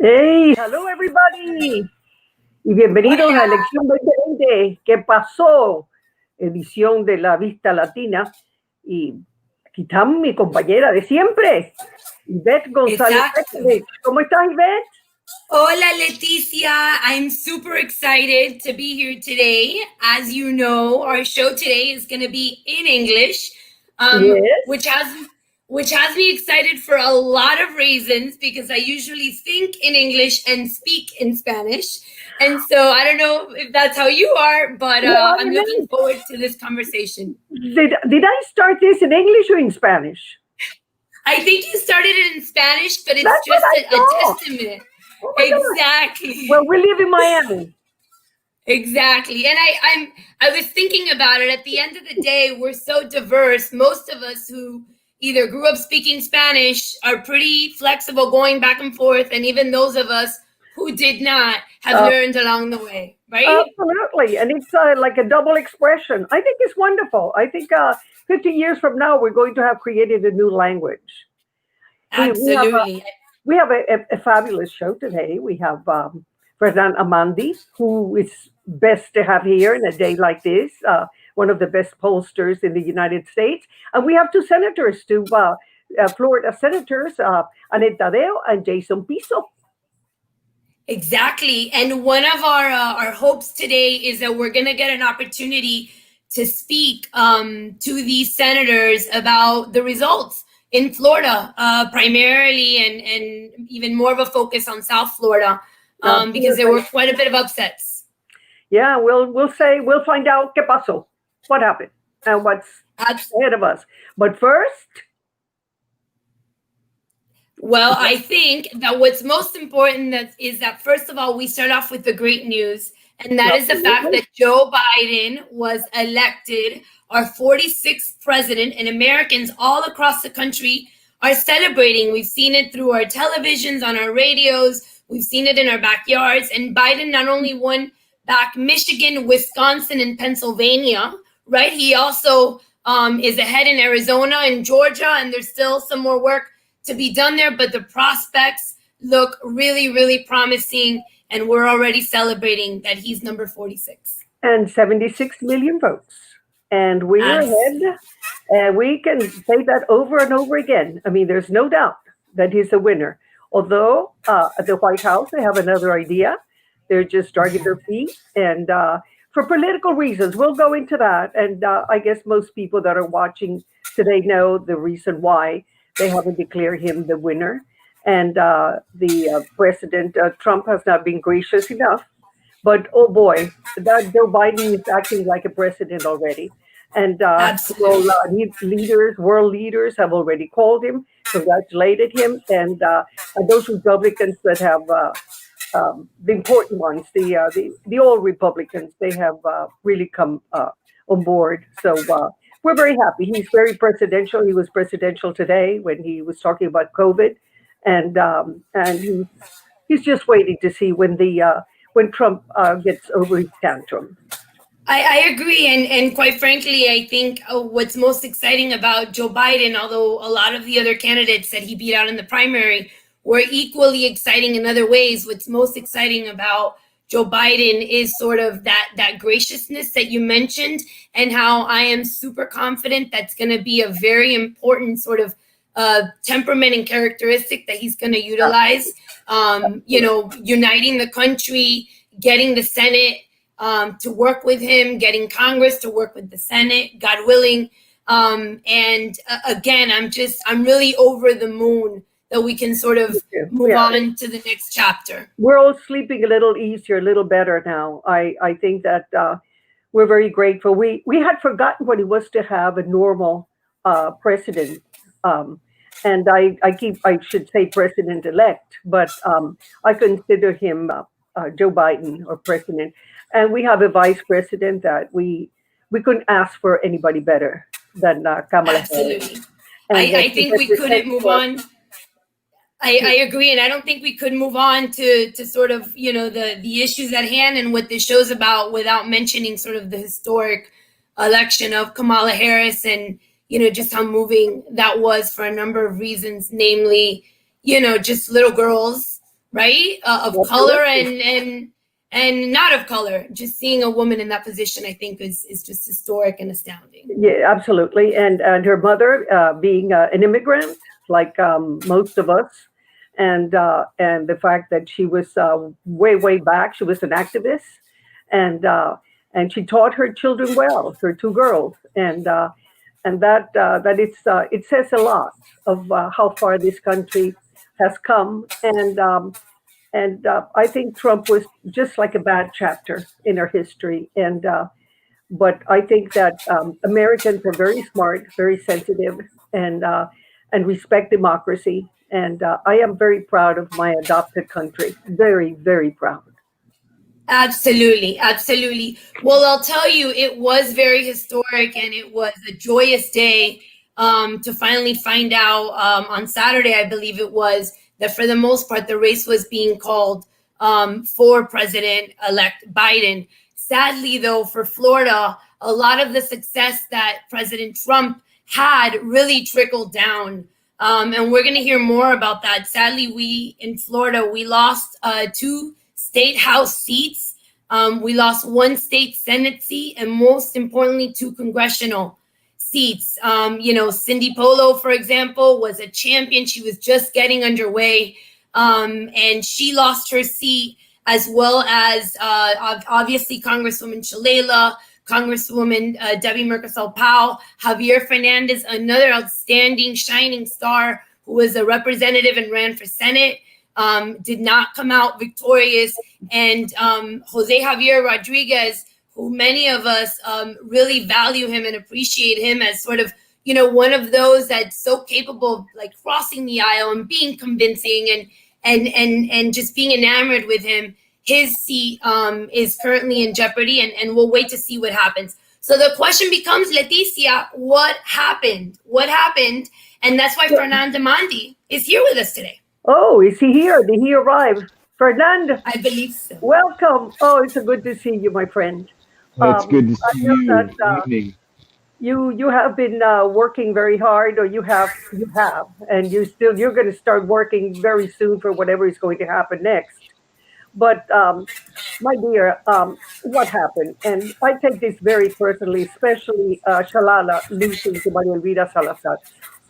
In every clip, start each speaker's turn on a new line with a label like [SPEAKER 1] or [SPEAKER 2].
[SPEAKER 1] Hey, hello everybody y bienvenidos a
[SPEAKER 2] Hola,
[SPEAKER 1] Elección 2020. ¿Qué pasó? Edición de la Vista Latina. Y aquí está mi compañera de siempre, Ivette González
[SPEAKER 2] exacto.
[SPEAKER 1] Petkovich. ¿Cómo estás, Ivette?
[SPEAKER 2] Hola, Leticia. I'm super excited to be here today. As you know, our show today is going to be in English,
[SPEAKER 1] Yes.
[SPEAKER 2] which has me excited for a lot of reasons because I usually think in English and speak in Spanish. And so I don't know if that's how you are, but
[SPEAKER 1] Well,
[SPEAKER 2] I'm looking forward to this conversation.
[SPEAKER 1] did I start this in English or in Spanish?
[SPEAKER 2] I think you started it in Spanish, but it's
[SPEAKER 1] That's what
[SPEAKER 2] just
[SPEAKER 1] I
[SPEAKER 2] a
[SPEAKER 1] thought.
[SPEAKER 2] testament.
[SPEAKER 1] Oh my gosh. Well,
[SPEAKER 2] Exactly.
[SPEAKER 1] we live in Miami.
[SPEAKER 2] Exactly. And I was thinking about it. At the end of the day, we're so diverse. Most of us who either grew up speaking Spanish are pretty flexible going back and forth, and even those of us who did not have
[SPEAKER 1] Uh,
[SPEAKER 2] learned along the way, right?
[SPEAKER 1] Absolutely. And it's like a double expression. I think it's wonderful. I think 50 years from now, we're going to have created a new language. We have
[SPEAKER 2] Absolutely.
[SPEAKER 1] a fabulous show today. We have Fernand Amandi, who is best to have here in a day like this, one of the best pollsters in the United States. And we have two senators, Florida senators, Annette Taddeo and Jason Pizzo.
[SPEAKER 2] Exactly. And one of our hopes today is that we're going to get an opportunity to speak to these senators about the results in Florida, primarily, and even more of a focus on South Florida, because there
[SPEAKER 1] Absolutely.
[SPEAKER 2] were quite a bit of upsets.
[SPEAKER 1] Yeah, we'll find out qué pasó, what happened, and what's
[SPEAKER 2] Abs-
[SPEAKER 1] ahead of us. But first,
[SPEAKER 2] Well, I think that what's most important is that first of all, we start off with the great news, and that is the fact
[SPEAKER 1] absolutely,
[SPEAKER 2] that Joe Biden was elected our 46th president, and Americans all across the country are celebrating. We've seen it through our televisions, on our radios, we've seen it in our backyards, and Biden not only won back Michigan, Wisconsin, and Pennsylvania, right? He also is ahead in Arizona and Georgia, and there's still some more work to be done there, but the prospects look really, really promising, and we're already celebrating that he's number 46.
[SPEAKER 1] and 76 million votes. And we're
[SPEAKER 2] Absolutely.
[SPEAKER 1] ahead, and we can say that over and over again. I mean, there's no doubt that he's a winner. Although at the White House, they have another idea. They're just dragging their feet, and for political reasons, we'll go into that. And I guess most people that are watching today know the reason why they haven't declared him the winner. And the President Trump has not been gracious enough. But oh boy, that Joe Biden is acting like a president already. And
[SPEAKER 2] Absolutely.
[SPEAKER 1] leaders, world leaders, have already called him, congratulated him, and those Republicans that have the important ones, the old Republicans, they have really come on board. So we're very happy. He's very presidential. He was presidential today when he was talking about COVID, and he's just waiting to see when Trump gets over his tantrum.
[SPEAKER 2] I agree. And quite frankly, I think what's most exciting about Joe Biden, although a lot of the other candidates that he beat out in the primary were equally exciting in other ways, what's most exciting about Joe Biden is sort of that graciousness that you mentioned, and how I am super confident that's going to be a very important sort of temperament and characteristic that he's going to utilize. Uniting the country, getting the Senate to work with him, getting Congress to work with the Senate, God willing. Again, I'm really over the moon that we can sort of move
[SPEAKER 1] Yeah,
[SPEAKER 2] on to the next chapter.
[SPEAKER 1] we're all sleeping a little easier, a little better now. I think that we're very grateful. We had forgotten what it was to have a normal president, um, and I should say president elect, but I consider him Joe Biden or president, and we have a vice president that we couldn't ask for anybody better than Kamala Harris,
[SPEAKER 2] Absolutely.
[SPEAKER 1] and that
[SPEAKER 2] I
[SPEAKER 1] she
[SPEAKER 2] think we couldn't
[SPEAKER 1] represents
[SPEAKER 2] move
[SPEAKER 1] for
[SPEAKER 2] on. I agree, and I don't think we could move on to sort of the issues at hand and what this show's about without mentioning sort of the historic election of Kamala Harris, and just how moving that was for a number of reasons, namely just little girls right? Of color and not of color. Just seeing a woman in that position, I think, is just historic and astounding.
[SPEAKER 1] Yeah, absolutely. And her mother being an immigrant, like most of us, and the fact that she was way back, she was an activist, and and she taught her children well, her two girls, and that it says a lot of how far this country has come, and I think Trump was just like a bad chapter in our history, and but I think that Americans are very smart, very sensitive, and respect democracy. And I am very proud of my adopted country. Very proud.
[SPEAKER 2] Absolutely, absolutely. Well, I'll tell you, it was very historic, and it was a joyous day to finally find out on Saturday, I believe it was, that for the most part, the race was being called for President-elect Biden. Sadly, though, for Florida, a lot of the success that President Trump had really trickled down. And we're going to hear more about that. Sadly, we in Florida, we lost 2 state house seats. We lost 1 state Senate seat, and most importantly, 2 congressional seats. Cindy Polo, for example, was a champion. She was just getting underway, and she lost her seat, as well as obviously Congresswoman Shalala, Congresswoman Debbie Mercosal-Powell, Javier Fernandez, another outstanding shining star who was a representative and ran for Senate, did not come out victorious. And Jose Javier Rodriguez, who many of us really value him and appreciate him as sort of, one of those that's so capable of like crossing the aisle and being convincing and just being enamored with him. His seat is currently in jeopardy, and we'll wait to see what happens. So the question becomes, Leticia, what happened? What happened? And that's why Fernand Amandi is here with us today.
[SPEAKER 1] Oh, is he here? Did he arrive? Fernand,
[SPEAKER 2] I believe so.
[SPEAKER 1] welcome. Oh, it's good to see you, my friend.
[SPEAKER 3] It's good to see you.
[SPEAKER 1] That,
[SPEAKER 3] Good evening.
[SPEAKER 1] you have been working very hard, or you have, and you're going to start working very soon for whatever is going to happen next. But my dear, what happened? And I take this very personally, especially Shalala losing to Maria Elvira Salazar.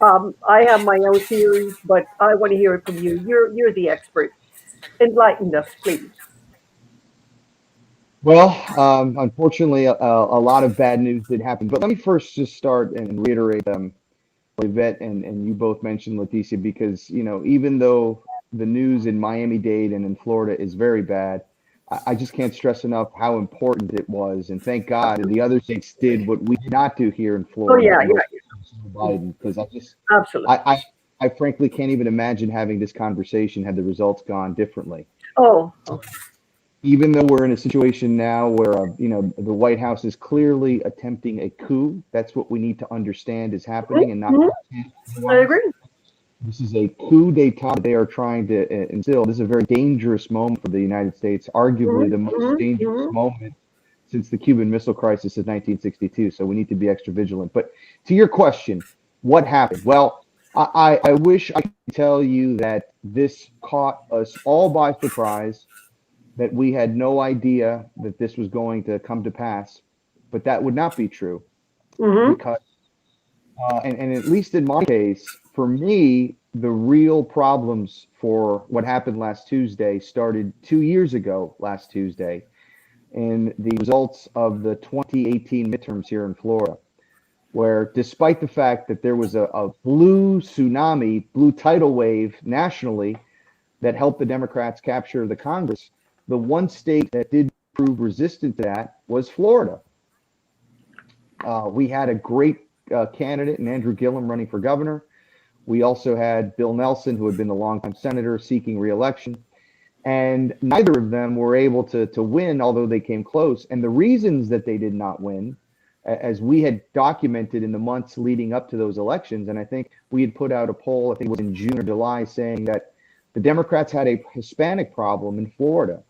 [SPEAKER 1] I have my own theories, but I want to hear it from you. You're the expert. Enlighten us, please.
[SPEAKER 3] Well, unfortunately, a lot of bad news did happen. But let me first just start and reiterate what Ivette and you both mentioned, Leticia, because, even though the news in Miami-Dade and in Florida is very bad, I just can't stress enough how important it was. And thank God that the other states did what we did not do here in Florida.
[SPEAKER 1] Oh, yeah.
[SPEAKER 3] Biden, because
[SPEAKER 1] Absolutely.
[SPEAKER 3] I frankly can't even imagine having this conversation had the results gone differently.
[SPEAKER 1] Oh.
[SPEAKER 3] Even though we're in a situation now where, the White House is clearly attempting a coup, that's what we need to understand is happening and not.
[SPEAKER 1] I agree.
[SPEAKER 3] This is a coup d'etat they are trying to instill. This is a very dangerous moment for the United States, arguably the most dangerous moment since the Cuban Missile Crisis of 1962. So we need to be extra vigilant. But to your question, what happened? Well, I wish I could tell you that this caught us all by surprise, that we had no idea that this was going to come to pass, but that would not be true. Because, and at least in my case, for me, the real problems for what happened last Tuesday started 2 years ago last Tuesday in the results of the 2018 midterms here in Florida, where despite the fact that there was a blue tsunami, blue tidal wave nationally that helped the Democrats capture the Congress, the one state that did prove resistant to that was Florida. We had a great candidate in Andrew Gillum running for governor. We also had Bill Nelson, who had been a longtime senator seeking re-election. And neither of them were able to win, although they came close. And the reasons that they did not win, as we had documented in the months leading up to those elections, and I think we had put out a poll, I think it was in June or July, saying that the Democrats had a Hispanic problem in Florida.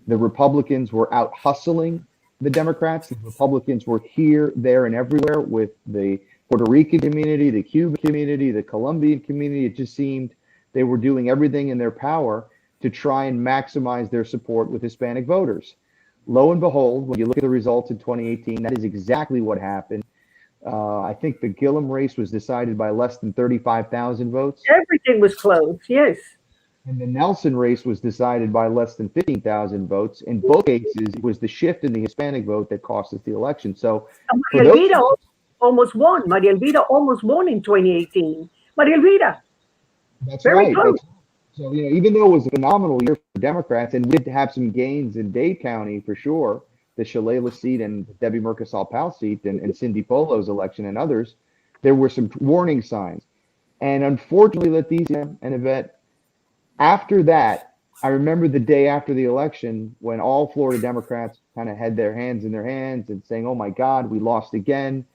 [SPEAKER 3] The Republicans were out hustling the Democrats. The Republicans were here, there, and everywhere with the Puerto Rican community, the Cuban community, the Colombian community. It just seemed they were doing everything in their power to try and maximize their support with Hispanic voters. Lo and behold, when you look at the results in 2018, that is exactly what happened. I think the Gillum race was decided by less than 35,000 votes.
[SPEAKER 1] Everything was close, yes.
[SPEAKER 3] And the Nelson race was decided by less than 15,000 votes. In both cases, it was the shift in the Hispanic vote that cost us the election. So
[SPEAKER 1] Maria Elvira almost won. Maria Elvira almost won in 2018. Maria Elvira.
[SPEAKER 3] That's
[SPEAKER 1] very
[SPEAKER 3] right.
[SPEAKER 1] close.
[SPEAKER 3] So, even though it was a phenomenal year for Democrats, and we did have some gains in Dade County for sure, the Shalala seat and Debbie Mercasal-Powell seat and Cindy Polo's election and others, there were some warning signs. And unfortunately, Leticia and Ivette, after that, I remember the day after the election when all Florida Democrats kind of had their hands in their hands and saying, oh my God, we lost again.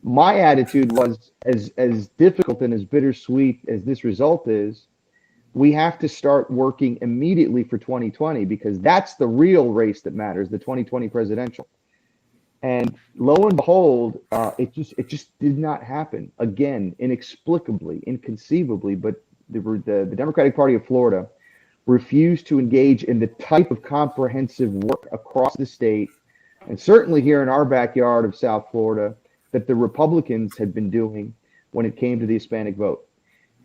[SPEAKER 3] My attitude was as difficult and as bittersweet as this result is, we have to start working immediately for 2020 because that's the real race that matters, the 2020 presidential. And lo and behold, it just did not happen. Again, inexplicably, inconceivably, but the Democratic Party of Florida refused to engage in the type of comprehensive work across the state, and certainly here in our backyard of South Florida, that the Republicans had been doing when it came to the Hispanic vote.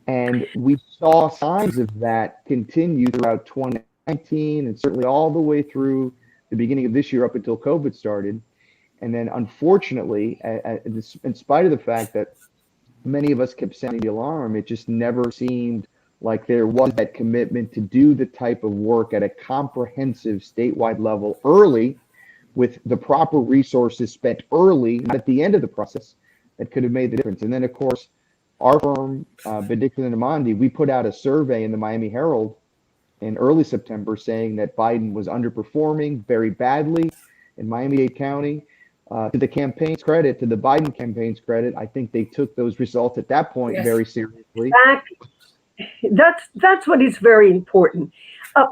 [SPEAKER 3] And we saw signs of that continue throughout 2019 and certainly all the way through the beginning of this year up until COVID started. And then unfortunately, in spite of the fact that many of us kept sounding the alarm, it just never seemed like there was that commitment to do the type of work at a comprehensive statewide level early with the proper resources spent early, not at the end of the process, that could have made the difference. And then, of course, our firm, Fernand Amandi, we put out a survey in the Miami Herald in early September saying that Biden was underperforming very badly in Miami-Dade County. To the campaign's credit, to the Biden campaign's credit, I think they took those results at that point very seriously.
[SPEAKER 1] Exactly. That's what is very important.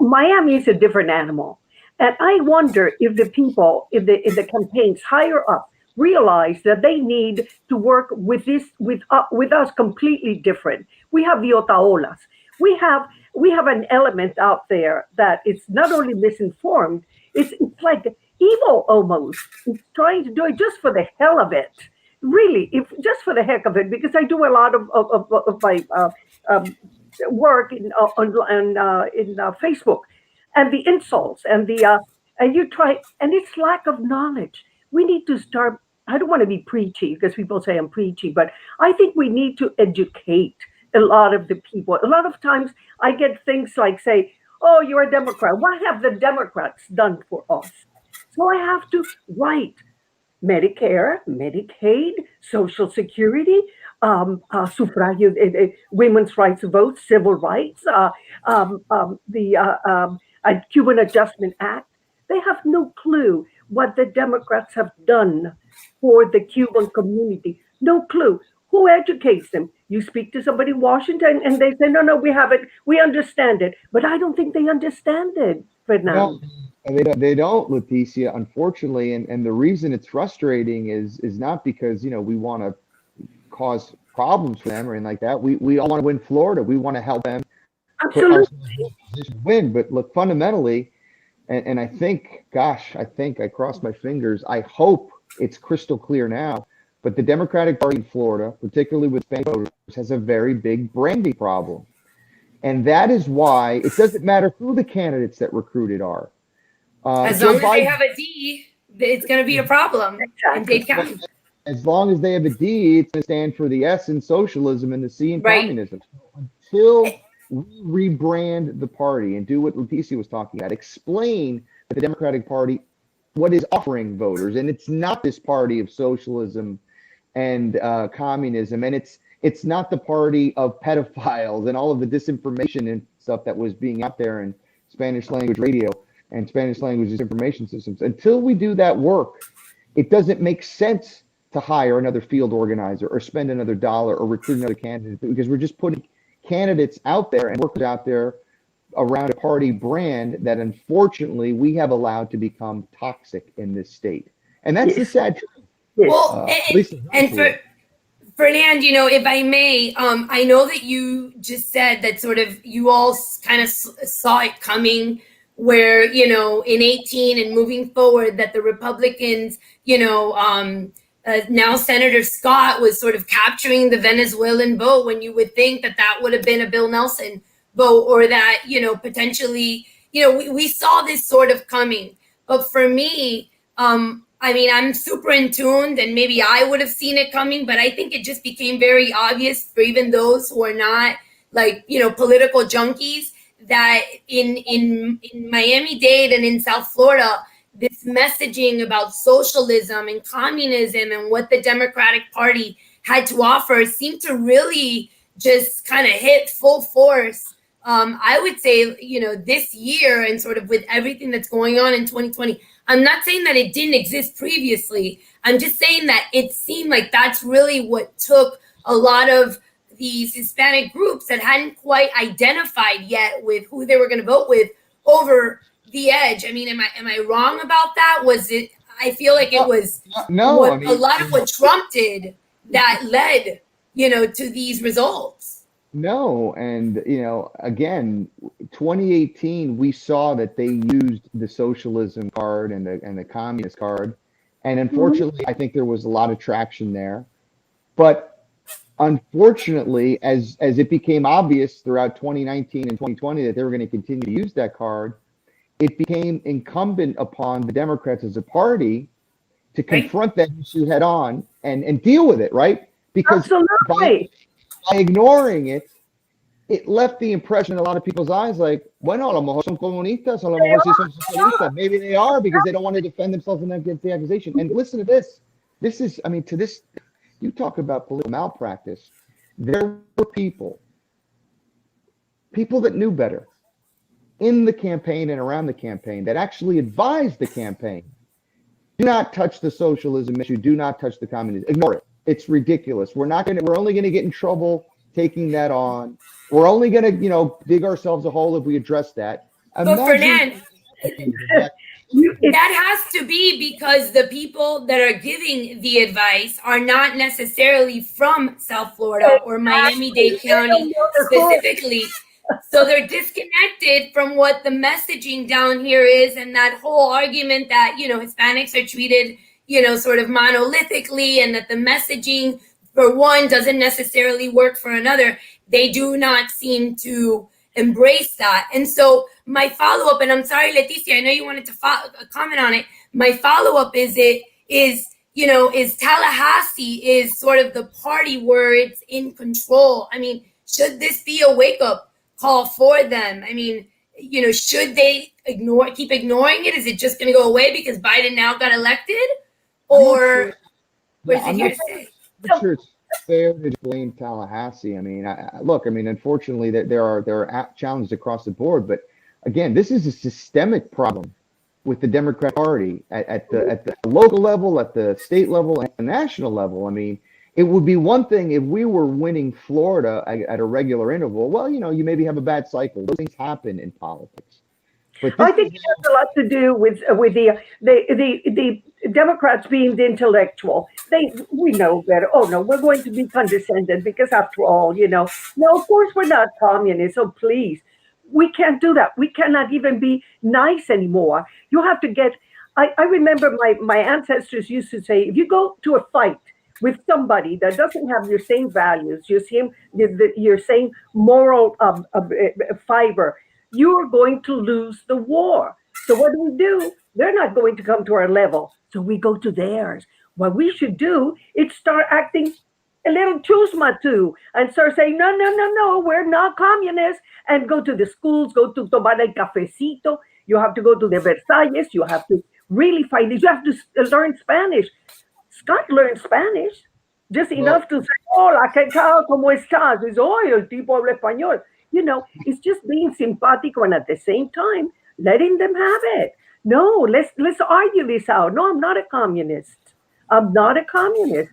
[SPEAKER 1] Miami is a different animal. And I wonder if the people in the campaigns higher up realize that they need to work with us completely different. We have the Otaolas. We have an element out there that is not only misinformed, it's like evil almost. It's trying to do it just for the hell of it. Really, just for the heck of it, because I do a lot of my work on Facebook, and the insults and it's lack of knowledge. We need to start. I don't want to be preachy because people say I'm preachy, but I think we need to educate a lot of the people. A lot of times I get things like say, "Oh, you're a Democrat. What have the Democrats done for us?" So I have to write Medicare, Medicaid, Social Security, suffragio, women's rights to vote, civil rights, the Cuban Adjustment Act. They have no clue what the Democrats have done for the Cuban community. No clue. Who educates them? You speak to somebody in Washington and they say, no, we haven't. We understand it. But I don't think they understand it, Fernand.
[SPEAKER 3] No, they don't, Leticia, unfortunately. And the reason it's frustrating is not because, we want to cause problems for them or anything like that. We all want to win Florida. We want to help them put ourselves in a position to win. But look, fundamentally, and I think I cross my fingers. I hope it's crystal clear now. But the Democratic Party in Florida, particularly with Hispanic voters, has a very big branding problem. And that is why it doesn't matter who the candidates that recruited are.
[SPEAKER 2] As long as they have a D, it's going to be a problem in Dade County.
[SPEAKER 3] As long as they have a D, it's going to stand for the S in socialism and the C in communism. Until we rebrand the party and do what Leticia was talking about, explain that the Democratic Party, what is offering voters, and it's not this party of socialism and communism, and it's not the party of pedophiles and all of the disinformation and stuff that was being out there in Spanish language radio and Spanish language disinformation systems. Until we do that work, it doesn't make sense to hire another field organizer or spend another dollar or recruit another candidate, because we're just putting candidates out there and workers out there around a party brand that unfortunately we have allowed to become toxic in this state. And that's the sad truth.
[SPEAKER 2] Well, and Fernand, if I may, I know that you just said that sort of you all kind of saw it coming where, in 18 and moving forward that the Republicans, now Senator Scott was sort of capturing the Venezuelan vote when you would think that that would have been a Bill Nelson vote or that, potentially, we saw this sort of coming. But for me, I'm super in tuned and maybe I would have seen it coming, but I think it just became very obvious for even those who are not political junkies that in Miami-Dade and in South Florida, this messaging about socialism and communism and what the Democratic Party had to offer seemed to really just kind of hit full force. I would say, this year and sort of with everything that's going on in 2020, I'm not saying that it didn't exist previously. I'm just saying that it seemed like that's really what took a lot of these Hispanic groups that hadn't quite identified yet with who they were going to vote with over the edge. I mean, am I wrong about that? Was it? I feel like it was
[SPEAKER 3] no.
[SPEAKER 2] A lot of what Trump did that led, to these results.
[SPEAKER 3] No, and again, 2018, we saw that they used the socialism card and the communist card, and unfortunately, I think there was a lot of traction there. But unfortunately, as it became obvious throughout 2019 and 2020 that they were going to continue to use that card, it became incumbent upon the Democrats as a party to confront that issue head on and deal with it, right? Because
[SPEAKER 1] absolutely.
[SPEAKER 3] By ignoring it, it left the impression in a lot of people's eyes like, bueno, a lo mejor son comunistas, a lo mejor sí son socialistas. Maybe they are because they don't want to defend themselves against the accusation. And listen to this. This is, you talk about political malpractice. There were people that knew better in the campaign and around the campaign that actually advised the campaign. Do not touch the socialism issue. Do not touch the communism. Ignore it. It's ridiculous. We're only going to get in trouble taking that on. We're only going to, dig ourselves a hole if we address that.
[SPEAKER 2] But Fernand, that has to be because the people that are giving the advice are not necessarily from South Florida or Miami-Dade County specifically. So they're disconnected from what the messaging down here is, and that whole argument that, Hispanics are treated sort of monolithically and that the messaging for one doesn't necessarily work for another. They do not seem to embrace that. And so my follow-up, and I'm sorry, Leticia, I know you wanted to comment on it. My follow-up is Tallahassee is sort of the party where it's in control. I mean, should this be a wake-up call for them? I mean, should they keep ignoring it? Is it just going to go away because Biden now got elected? Or what is it here to say?
[SPEAKER 3] I'm sure it's fair to blame Tallahassee. I mean, unfortunately, there are challenges across the board. But again, this is a systemic problem with the Democratic Party at the local level, at the state level, and the national level. I mean, it would be one thing if we were winning Florida at a regular interval. Well, you maybe have a bad cycle. Those things happen in politics. But
[SPEAKER 1] I think it has a lot to do with the Democrats being the intellectual. We know better. Oh no, we're going to be condescending because after all, no, of course we're not communists. So please, we can't do that. We cannot even be nice anymore. You have to get. I remember my ancestors used to say, if you go to a fight with somebody that doesn't have your same values, your same moral fiber, you are going to lose the war. So what do? They're not going to come to our level. So we go to theirs. What we should do is start acting a little chusma too and start saying, no, we're not communists, and go to the schools, go to tomar el cafecito. You have to go to the Versalles. You have to really fight it. You have to learn Spanish. Scott learned Spanish just enough to say, hola, ¿qué tal? ¿Cómo estás? It's, el tipo habla español. It's just being simpático and at the same time letting them have it. No, let's argue this out. No, I'm not a communist. I'm not a communist.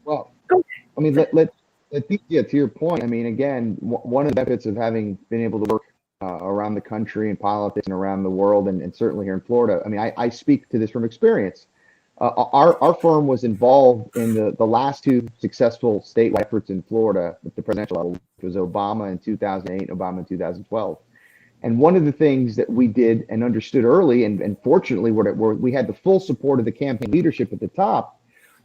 [SPEAKER 3] Well, I mean, Leticia, to your point, I mean, again, one of the benefits of having been able to work around the country in politics and around the world, and certainly here in Florida, I mean, I speak to this from experience. Our firm was involved in the last two successful statewide efforts in Florida at the presidential level, which was Obama in 2008, Obama in 2012. And one of the things that we did and understood early, and fortunately where we had the full support of the campaign leadership at the top,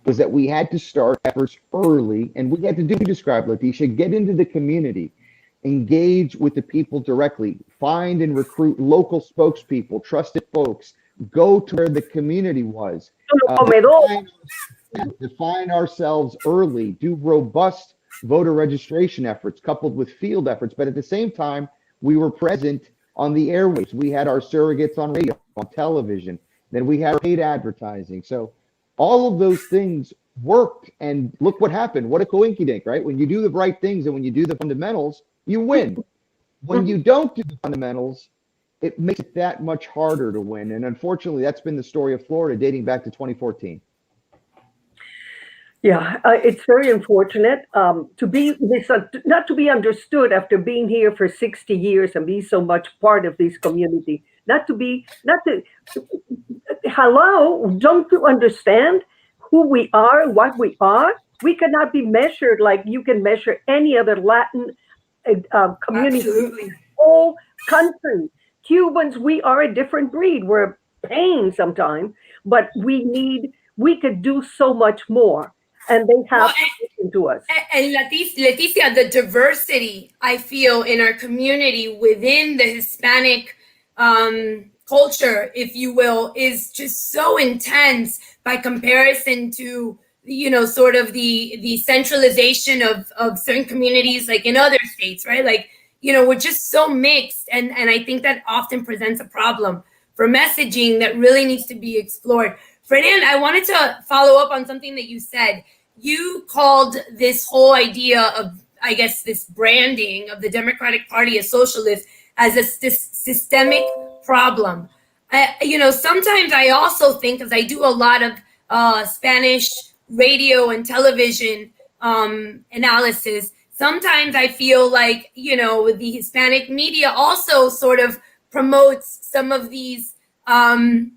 [SPEAKER 3] was that we had to start efforts early, and we had to do, describe, Leticia, get into the community, engage with the people directly, find and recruit local spokespeople, trusted folks, go to where the community was, define ourselves early, do robust voter registration efforts coupled with field efforts, but at the same time, we were present on the airwaves. We had our surrogates on radio, on television, then we had paid advertising. So all of those things worked, and look what happened. What a coinkydink, right? When you do the right things and when you do the fundamentals, you win. When you don't do the fundamentals, it makes it that much harder to win. And unfortunately, that's been the story of Florida dating back to 2014.
[SPEAKER 1] Yeah, it's very unfortunate to be not to be understood after being here for 60 years and be so much part of this community. Hello, don't you understand who we are, what we are? We cannot be measured like you can measure any other Latin community in the whole country. Cubans, we are a different breed. We're a pain sometimes, but we could do so much more. And they have to listen to us.
[SPEAKER 2] And Leticia, the diversity I feel in our community within the Hispanic culture, if you will, is just so intense by comparison to, sort of the centralization of certain communities, like in other states, right? Like, we're just so mixed. And I think that often presents a problem for messaging that really needs to be explored. Fernand, I wanted to follow up on something that you said. You called this whole idea of, I guess, this branding of the Democratic Party as socialist as this systemic problem. Sometimes I also think, because I do a lot of Spanish radio and television analysis, sometimes I feel like, with the Hispanic media also sort of promotes some of these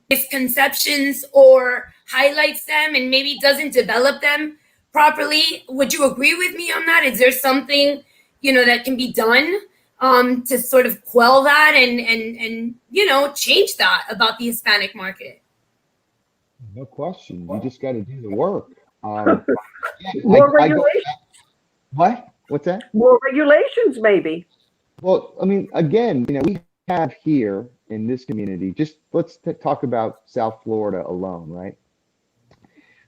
[SPEAKER 2] misconceptions or highlights them and maybe doesn't develop them properly. Would you agree with me on that? Is there something, that can be done to sort of quell that and change that about the Hispanic market?
[SPEAKER 3] No question. You just got to do the work.
[SPEAKER 1] More regulations.
[SPEAKER 3] What? What's that?
[SPEAKER 1] More regulations, maybe.
[SPEAKER 3] Well, I mean, again, we have here in this community, let's talk about South Florida alone, right?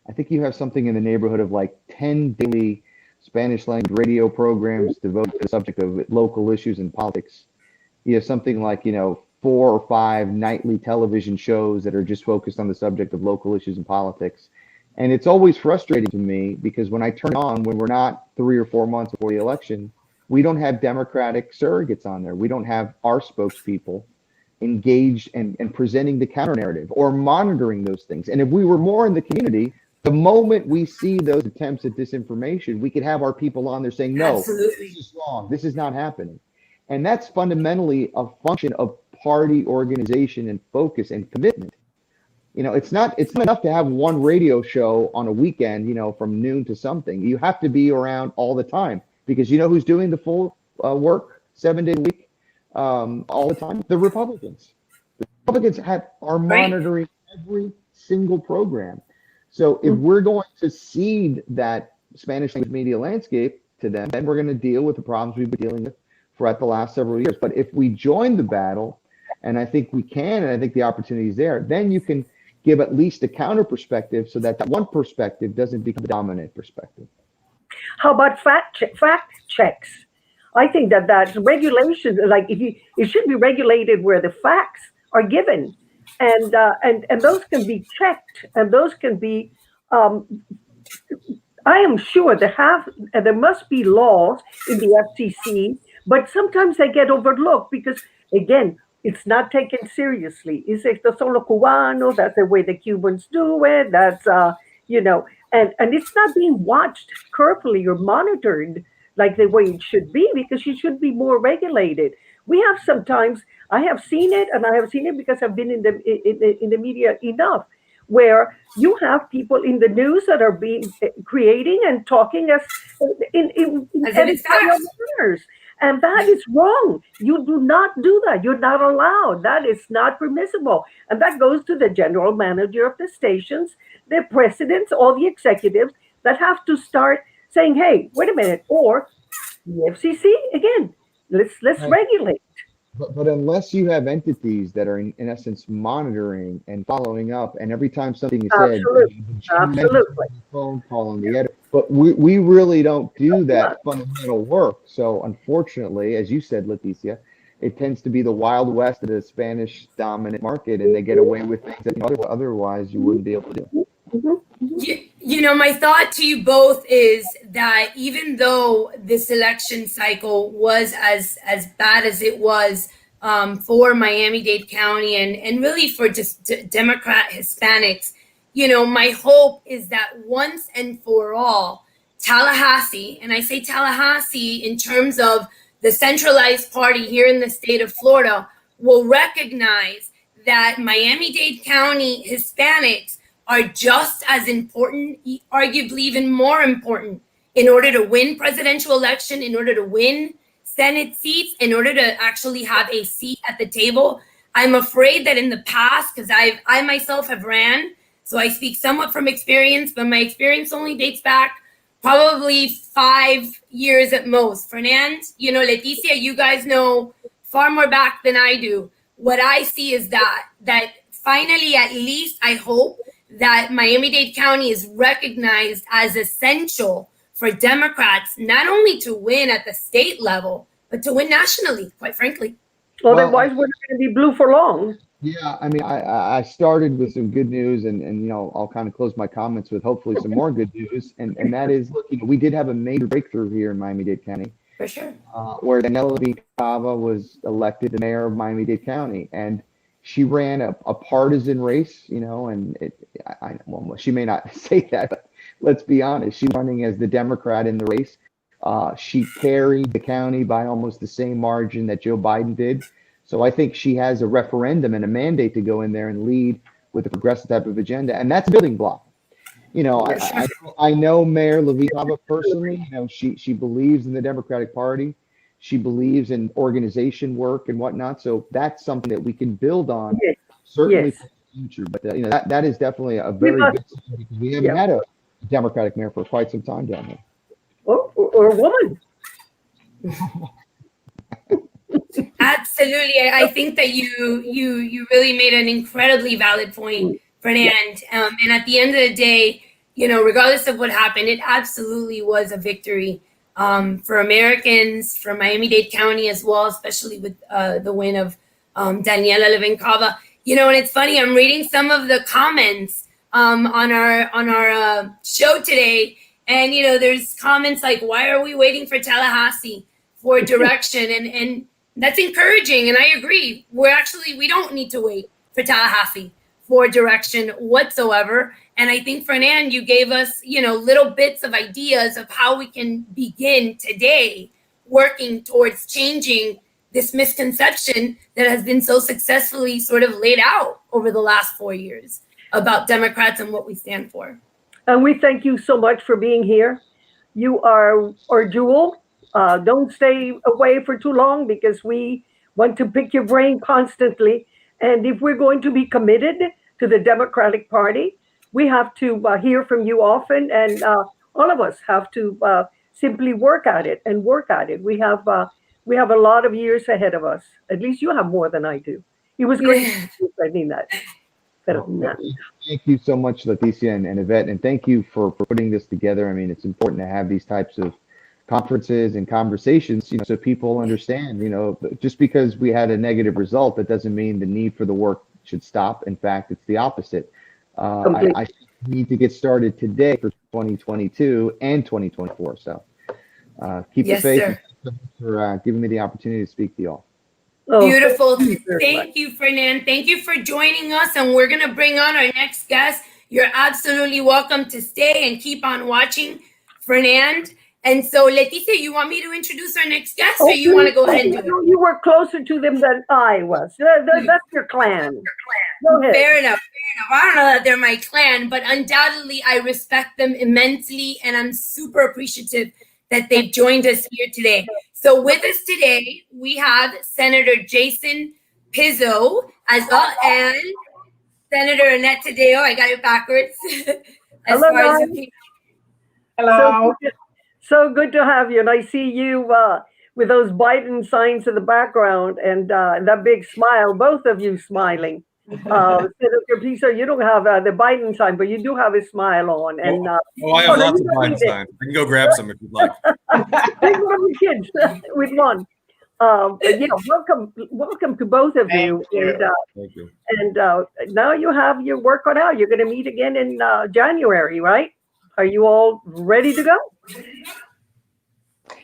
[SPEAKER 3] I think you have something in the neighborhood of like 10 daily Spanish language radio programs devoted to the subject of local issues and politics. You have something like, 4 or 5 nightly television shows that are just focused on the subject of local issues and politics. And it's always frustrating to me because when I turn it on, when we're not 3 or 4 months before the election, we don't have Democratic surrogates on there. We don't have our spokespeople engaged and presenting the counter narrative or monitoring those things. And if we were more in the community, the moment we see those attempts at disinformation, we could have our people on there saying, no,
[SPEAKER 2] Absolutely.
[SPEAKER 3] This is wrong. This is not happening. And that's fundamentally a function of party organization and focus and commitment. It's not enough to have one radio show on a weekend, from noon to something. You have to be around all the time because who's doing the full work 7 days a week all the time? The Republicans. The Republicans are monitoring every single program. So if we're going to cede that Spanish language media landscape to them, then we're going to deal with the problems we've been dealing with throughout the last several years. But if we join the battle, and I think we can, and I think the opportunity is there, then you can give at least a counter perspective so that one perspective doesn't become the dominant perspective.
[SPEAKER 1] How about fact checks? I think that's regulations. Like it should be regulated where the facts are given. And those can be checked, and those can be. I am sure there must be laws in the FCC, but sometimes they get overlooked because, again, it's not taken seriously. It's estos son los cubanos. That's the way the Cubans do it. That's and it's not being watched carefully or monitored like the way it should be because it should be more regulated. We have sometimes. I have seen it, and I have seen it because I've been in the media enough, where you have people in the news that are being creating and talking as in
[SPEAKER 2] As it is
[SPEAKER 1] editorial
[SPEAKER 2] fact.
[SPEAKER 1] manners. And that is wrong. You do not do that. You're not allowed. That is not permissible. And that goes to the general manager of the stations, the presidents, all the executives that have to start saying, hey, wait a minute, or the FCC again. Let's
[SPEAKER 3] Right.
[SPEAKER 1] regulate.
[SPEAKER 3] But unless you have entities that are in essence monitoring and following up, and every time something is said,
[SPEAKER 1] Absolutely.
[SPEAKER 3] you mention
[SPEAKER 1] Absolutely.
[SPEAKER 3] the phone call and the edit, but we really don't do that fundamental work. So unfortunately, as you said, Leticia, it tends to be the Wild West of the Spanish dominant market, and they get away with things that otherwise you wouldn't be able to do.
[SPEAKER 2] My thought to you both is that even though this election cycle was as bad as it was for Miami-Dade County and really for just Democrat Hispanics, my hope is that once and for all, Tallahassee, and I say Tallahassee in terms of the centralized party here in the state of Florida, will recognize that Miami-Dade County Hispanics are just as important, arguably even more important, in order to win presidential election, in order to win Senate seats, in order to actually have a seat at the table. I'm afraid that in the past, because I myself have ran, so I speak somewhat from experience, but my experience only dates back probably 5 years at most. Fernand, Leticia, you guys know far more back than I do. What I see is that finally, at least, I hope that Miami-Dade County is recognized as essential for Democrats, not only to win at the state level, but to win nationally, quite frankly.
[SPEAKER 1] Otherwise, we're not going to be blue for long.
[SPEAKER 3] Yeah, I mean, I started with some good news, and I'll kind of close my comments with hopefully some more good news, and that is, look, we did have a major breakthrough here in Miami-Dade County,
[SPEAKER 2] For sure.
[SPEAKER 3] where Daniela Callava was elected the mayor of Miami-Dade County, and she ran a partisan race, and well, she may not say that, but let's be honest, she's running as the Democrat in the race. She carried the county by almost the same margin that Joe Biden did. So I think she has a referendum and a mandate to go in there and lead with a progressive type of agenda, and that's a building block. I know Mayor Leticia personally. She believes in the Democratic Party. She believes in organization work and whatnot. So that's something that we can build on, certainly for the future. But that is definitely a very good sign, because we haven't had a Democratic mayor for quite some time down here.
[SPEAKER 1] Or a woman.
[SPEAKER 2] Absolutely. I think that you really made an incredibly valid point, Fernand. And at the end of the day, regardless of what happened, it absolutely was a victory for Americans, for Miami-Dade County as well, especially with the win of Daniela Callava. And it's funny, I'm reading some of the comments on our show today, and there's comments like, "Why are we waiting for Tallahassee for direction?" and that's encouraging, and I agree. We don't need to wait for Tallahassee for direction whatsoever. And I think, Fernand, you gave us, little bits of ideas of how we can begin today working towards changing this misconception that has been so successfully sort of laid out over the last 4 years about Democrats and what we stand for.
[SPEAKER 1] And we thank you so much for being here. You are our jewel. Don't stay away for too long, because we want to pick your brain constantly. And if we're going to be committed to the Democratic Party, we have to hear from you often, and all of us have to simply work at it and work at it. We have a lot of years ahead of us. At least you have more than I do. It was great. I mean that.
[SPEAKER 3] Thank you so much, Leticia and Ivette, and thank you for putting this together. I mean, it's important to have these types of conferences and conversations, so people understand, just because we had a negative result, that doesn't mean the need for the work should stop. In fact, it's the opposite. I need to get started today for 2022 and 2024. So keep the faith.
[SPEAKER 2] Sir.
[SPEAKER 3] And for giving me the opportunity to speak to you all.
[SPEAKER 2] Beautiful. Thank you, Fernand. Thank you for joining us. And we're going to bring on our next guest. You're absolutely welcome to stay and keep on watching. Fernand, And so, Leticia, you want me to introduce our next guest, or you want to go ahead and do it?
[SPEAKER 1] You were closer to them than I was. That's your clan. Go ahead.
[SPEAKER 2] Fair enough. I don't know that they're my clan, but undoubtedly I respect them immensely, and I'm super appreciative that they've joined us here today. So with us today, we have Senator Jason Pizzo as well, and Senator Annette Taddeo. I got it backwards.
[SPEAKER 1] Hello.
[SPEAKER 4] Hello.
[SPEAKER 1] So good to have you. And I see you with those Biden signs in the background and that big smile, both of you smiling. Senator Pizzo, you don't have the Biden sign, but you do have a smile on. And
[SPEAKER 5] I have lots of Biden signs. We can go grab some if you'd like.
[SPEAKER 1] Take one of your kids with one. Yeah, welcome to both of you.
[SPEAKER 5] Thank you.
[SPEAKER 1] And now you have your work cut out. You're going to meet again in January, right? Are you all ready to go?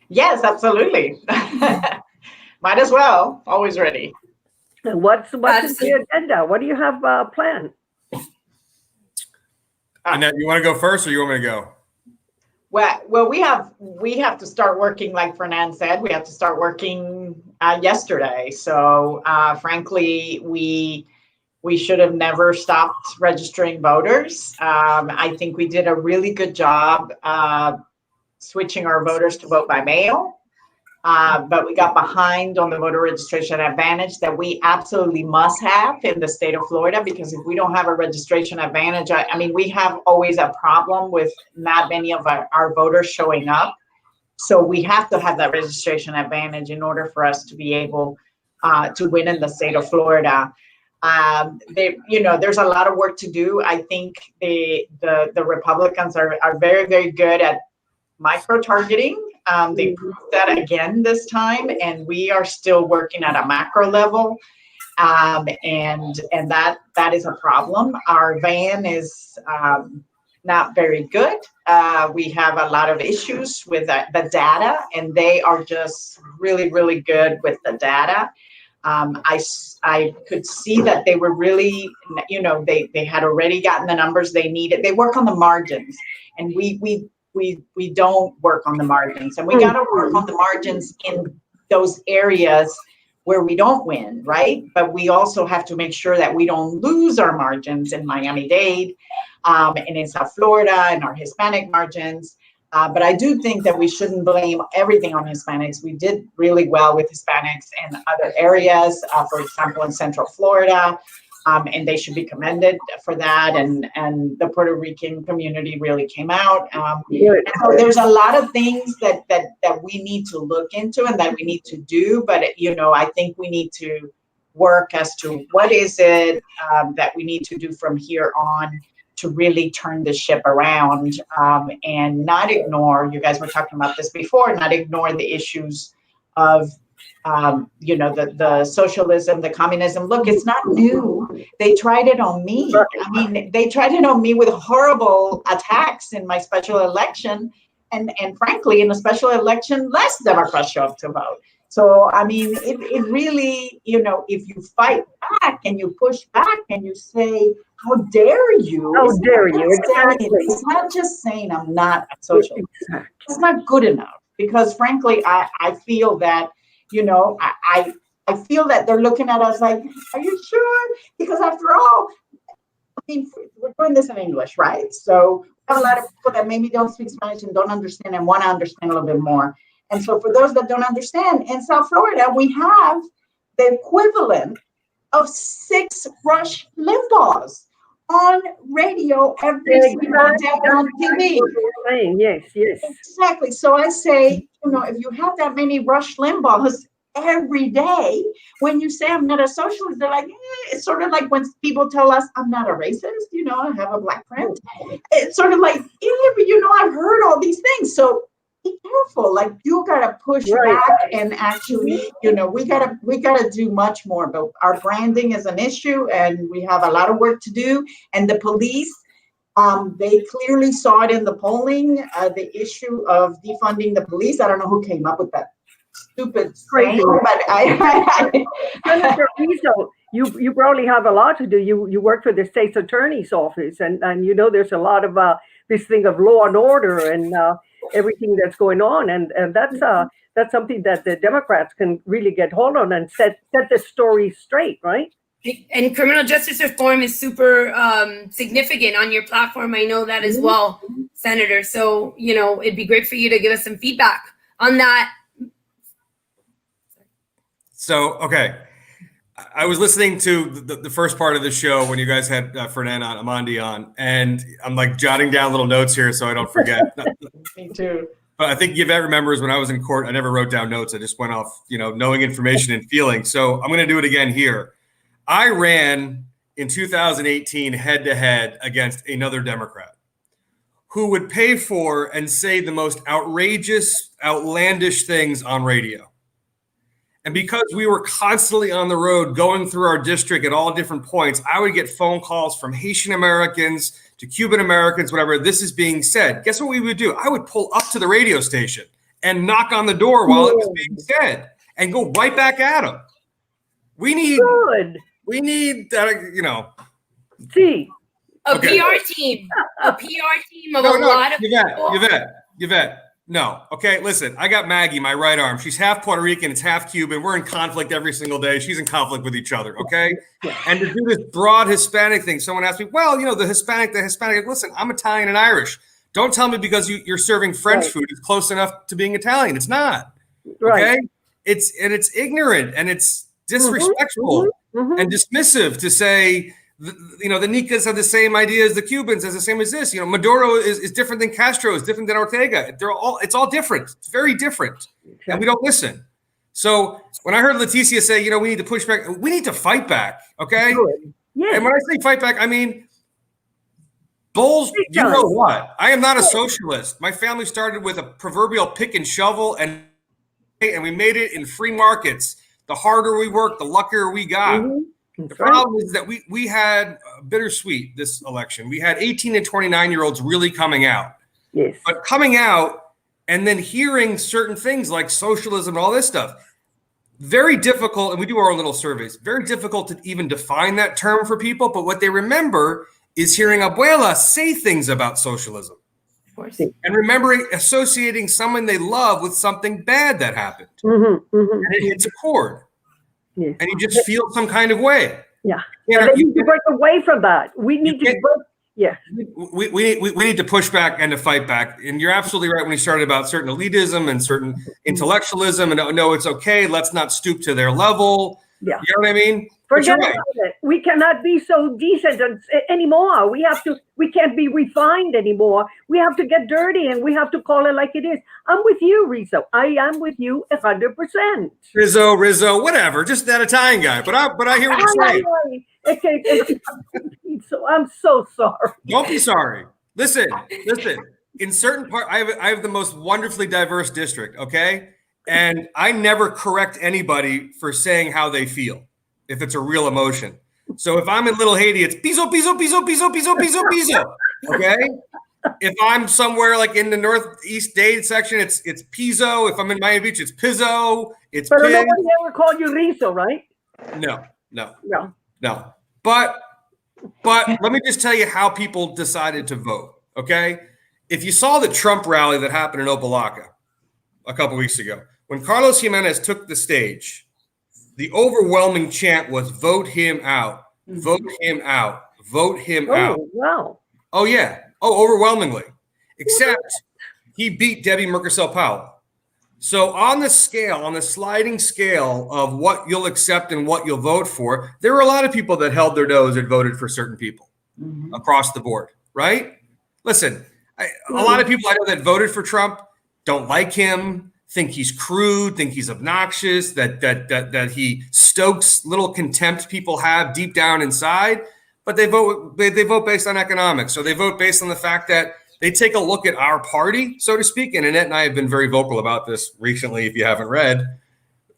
[SPEAKER 4] Yes, absolutely. Might as well. Always ready.
[SPEAKER 1] What's the agenda? What do you have planned?
[SPEAKER 5] Annette, you want to go first, or you want me to go?
[SPEAKER 4] Well, we have to start working, like Fernand said. We have to start working yesterday. So, frankly, we should have never stopped registering voters. I think we did a really good job switching our voters to vote by mail. But we got behind on the voter registration advantage that we absolutely must have in the state of Florida, because if we don't have a registration advantage, I mean, we have always a problem with not many of our voters showing up. So we have to have that registration advantage in order for us to be able to win in the state of Florida. There's a lot of work to do. I think the Republicans are very, very good at micro-targeting. They proved that again this time, and we are still working at a macro level, and that is a problem. Our van is not very good. We have a lot of issues with the data, and they are just really, really good with the data. I could see that they were really, they had already gotten the numbers they needed. They work on the margins, and we don't work on the margins, and we got to work on the margins in those areas where we don't win, right? But we also have to make sure that we don't lose our margins in Miami-Dade and in South Florida and our Hispanic margins. But I do think that we shouldn't blame everything on Hispanics. We did really well with Hispanics in other areas, for example, in Central Florida. And they should be commended for that. And the Puerto Rican community really came out. And so there's a lot of things that we need to look into and that we need to do. But, I think we need to work as to what is it that we need to do from here on to really turn the ship around and not ignore, you guys were talking about this before, not ignore the issues of the socialism, the communism. Look, it's not new. They tried it on me. I mean, they tried it on me with horrible attacks in my special election. And frankly, in a special election, less Democrats show up to vote. So, I mean, it really, if you fight back and you push back and you say, how dare you?
[SPEAKER 1] How dare you? Exactly.
[SPEAKER 4] It's not just saying I'm not a socialist. Exactly. It's not good enough, because frankly, I feel that I feel that they're looking at us like, are you sure? Because after all, I mean, we're doing this in English, right? So we have a lot of people that maybe don't speak Spanish and don't understand and want to understand a little bit more. And so for those that don't understand, in South Florida, we have the equivalent of 6 Rush Limbaughs on radio every single day on TV.
[SPEAKER 1] Yes.
[SPEAKER 4] Exactly. So I say, if you have that many Rush Limbaughs every day, when you say I'm not a socialist, they're like, it's sort of like when people tell us I'm not a racist, I have a black friend. It's sort of like, but I've heard all these things. So be careful. Like, you gotta push back and actually, we gotta do much more. But our branding is an issue, and we have a lot of work to do. And the police, they clearly saw it in the polling, the issue of defunding the police. I don't know who came up with that stupid saying, but
[SPEAKER 1] Senator Pizzo, you probably have a lot to do. You work for the state's attorney's office, and there's a lot of this thing of law and order, and everything that's going on, and that's something that the Democrats can really get hold on and set the story straight, right?
[SPEAKER 2] And criminal justice reform is super significant on your platform. I know that as well, Senator. So, it'd be great for you to give us some feedback on that.
[SPEAKER 5] So, okay. I was listening to the first part of the show when you guys had Fernand Amandi on, and I'm like jotting down little notes here so I don't forget.
[SPEAKER 4] Me too.
[SPEAKER 5] But I think Yvette remembers when I was in court, I never wrote down notes. I just went off, knowing information and feeling. So I'm going to do it again here. I ran in 2018 head-to-head against another Democrat who would pay for and say the most outrageous, outlandish things on radio. And because we were constantly on the road going through our district at all different points, I would get phone calls from Haitian Americans to Cuban Americans, whatever. This is being said. Guess what we would do? I would pull up to the radio station and knock on the door while it was being said and go right back at them. We need,
[SPEAKER 1] See.
[SPEAKER 2] A PR team of lot of
[SPEAKER 5] Yvette. No. Okay, listen, I got Maggie, my right arm. She's half Puerto Rican, it's half Cuban. We're in conflict every single day. She's in conflict with each other, okay? And to do this broad Hispanic thing, someone asked me, well, the Hispanic, listen, I'm Italian and Irish. Don't tell me because you're serving French food is close enough to being Italian. It's not. Okay? It's ignorant and it's disrespectful and dismissive to say the Nicas have the same idea as the Cubans, as the same as this. Maduro is different than Castro, is different than Ortega. It's all different. It's very different. And we don't listen. So when I heard Leticia say, we need to push back, we need to fight back. Okay.
[SPEAKER 1] Yeah.
[SPEAKER 5] And when I say fight back, I mean, bulls, you know what? I am not a socialist. My family started with a proverbial pick and shovel and we made it in free markets. The harder we work, the luckier we got. The problem is that we had bittersweet this election. We had 18 and 29-year-olds really coming out.
[SPEAKER 1] Yes.
[SPEAKER 5] But coming out and then hearing certain things like socialism and all this stuff, very difficult, and we do our own little surveys, very difficult to even define that term for people. But what they remember is hearing Abuela say things about socialism.
[SPEAKER 2] Of course.
[SPEAKER 5] And remembering associating someone they love with something bad that happened. And it hits a chord.
[SPEAKER 1] Yes.
[SPEAKER 5] And you just feel some kind of way.
[SPEAKER 1] Yeah. We need to break away from that. We need to
[SPEAKER 5] we need to push back and to fight back. And you're absolutely right when you started about certain elitism and certain intellectualism and no, it's okay. Let's not stoop to their level.
[SPEAKER 1] Yeah.
[SPEAKER 5] You know what I mean?
[SPEAKER 1] Forget about it. We cannot be so decent anymore. We can't be refined anymore. We have to get dirty and we have to call it like it is. I'm with you, Rizzo. I am with you 100%.
[SPEAKER 5] Rizzo, whatever. Just that Italian guy. But I hear what you're saying.
[SPEAKER 1] Okay. So I'm so sorry.
[SPEAKER 5] Don't be sorry. Listen. In certain part, I have the most wonderfully diverse district, okay? And I never correct anybody for saying how they feel if it's a real emotion. So if I'm in Little Haiti, it's Pizzo, Pizzo, Pizzo, Pizzo, Pizzo, Pizzo, Pizzo. Okay? If I'm somewhere like in the Northeast Dade section, it's Pizzo. If I'm in Miami Beach, it's Pizzo. It's
[SPEAKER 1] But
[SPEAKER 5] Pig.
[SPEAKER 1] nobody ever called you Rizzo, right?
[SPEAKER 5] No.
[SPEAKER 1] No.
[SPEAKER 5] But let me just tell you how people decided to vote, okay? If you saw the Trump rally that happened in Opelika a couple weeks ago, when Carlos Jimenez took the stage, the overwhelming chant was vote him out, vote him out, vote him out.
[SPEAKER 1] Wow.
[SPEAKER 5] Oh, yeah. Oh, overwhelmingly. Except he beat Debbie Merkersell-Powell. So on the sliding scale of what you'll accept and what you'll vote for, there were a lot of people that held their nose and voted for certain people across the board, right? Listen, a lot of people I know that voted for Trump don't like him, think he's crude, think he's obnoxious, that he stokes little contempt people have deep down inside, but they vote based on economics. So they vote based on the fact that they take a look at our party, so to speak. And Annette and I have been very vocal about this recently, if you haven't read,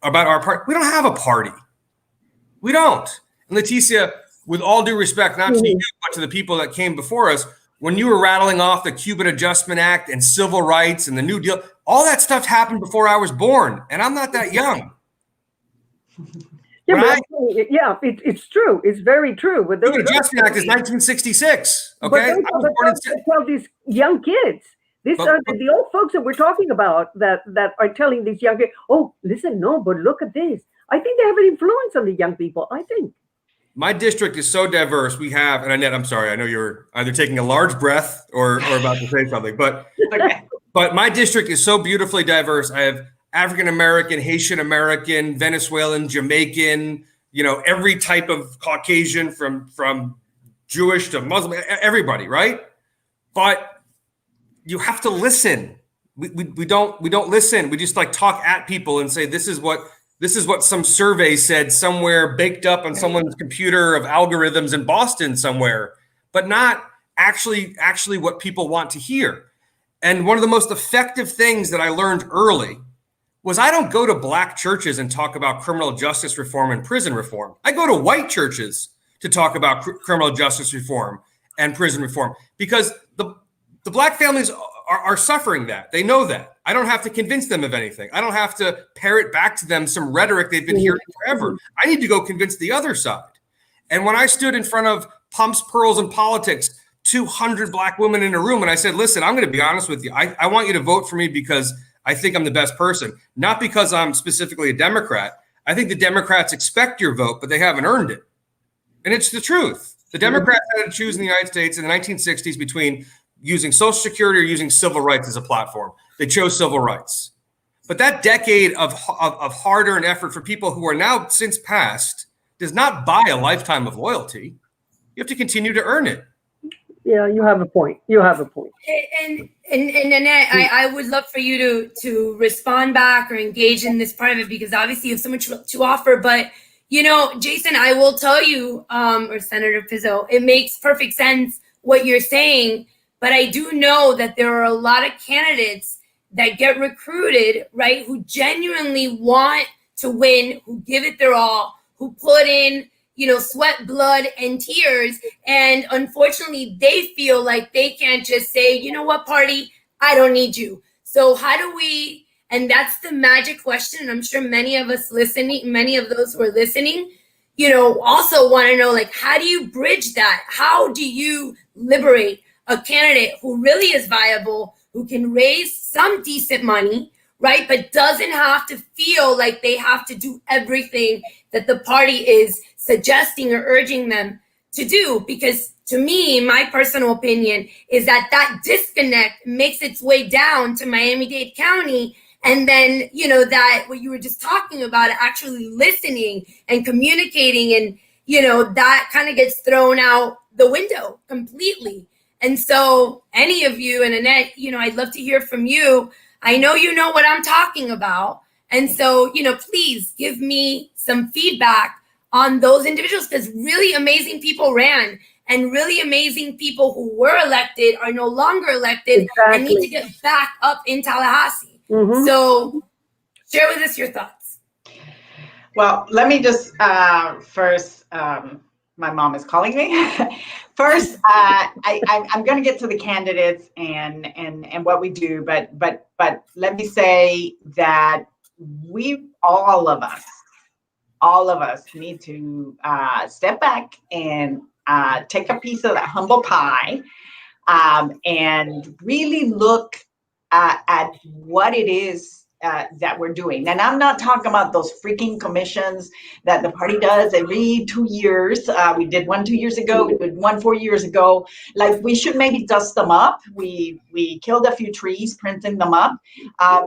[SPEAKER 5] about our party. We don't have a party. We don't. And Leticia, with all due respect, not to you, but to the people that came before us, when you were rattling off the Cuban Adjustment Act and civil rights and the New Deal, all that stuff happened before I was born. And I'm not that young.
[SPEAKER 1] It's true. It's very true. But
[SPEAKER 5] the Cuban Adjustment Act is 1966. Okay,
[SPEAKER 1] But tell these young kids, The old folks that we're talking about that are telling these young people, oh, listen, no, but look at this. I think they have an influence on the young people. I think.
[SPEAKER 5] My district is so diverse. We have, and Annette, I'm sorry, I know you're either taking a large breath or about to say something, but but my district is so beautifully diverse. I have African American, Haitian American, Venezuelan, Jamaican, every type of Caucasian from Jewish to Muslim, everybody, right? But you have to listen. We don't listen. We just talk at people and say this is what some survey said somewhere baked up on someone's computer of algorithms in Boston somewhere, but not actually what people want to hear. And one of the most effective things that I learned early was I don't go to black churches and talk about criminal justice reform and prison reform. I go to white churches to talk about criminal justice reform and prison reform because the black families are suffering that. They know that. I don't have to convince them of anything. I don't have to parrot back to them some rhetoric they've been hearing forever. I need to go convince the other side. And when I stood in front of Pumps, Pearls, and Politics, 200 black women in a room, and I said, listen, I'm going to be honest with you. I want you to vote for me because I think I'm the best person, not because I'm specifically a Democrat. I think the Democrats expect your vote, but they haven't earned it. And it's the truth. The Democrats had to choose in the United States in the 1960s between using Social Security or using civil rights as a platform. They chose civil rights. But that decade of hard-earned effort for people who are now since passed does not buy a lifetime of loyalty. You have to continue to earn it.
[SPEAKER 1] Yeah, you have a point.
[SPEAKER 2] And Annette, I would love for you to respond back or engage in this part of it because obviously you have so much to offer. But, Jason, I will tell you, or Senator Pizzo, it makes perfect sense what you're saying. But I do know that there are a lot of candidates that get recruited, right, who genuinely want to win, who give it their all, who put in, sweat, blood, and tears. And unfortunately, they feel like they can't just say, you know what, party, I don't need you. So how do we, and that's the magic question. And I'm sure many of those who are listening, also want to know, how do you bridge that? How do you liberate a candidate who really is viable, who can raise some decent money, right? But doesn't have to feel like they have to do everything that the party is suggesting or urging them to do. Because to me, my personal opinion is that disconnect makes its way down to Miami-Dade County. And then, that what you were just talking about, actually listening and communicating and, that kind of gets thrown out the window completely. And so any of you, and Annette, I'd love to hear from you. I know you know what I'm talking about. And so, please give me some feedback on those individuals because really amazing people ran and really amazing people who were elected are no longer elected and need to get back up in Tallahassee. Mm-hmm. So share with us your thoughts.
[SPEAKER 4] Well, let me just first, my mom is calling me. First, I'm going to get to the candidates and what we do, but let me say that all of us need to step back and take a piece of that humble pie and really look at what it is that we're doing. And I'm not talking about those freaking commissions that the party does every 2 years. We did one 2 years ago. We did one 4 years ago. We should maybe dust them up. We killed a few trees, printing them up.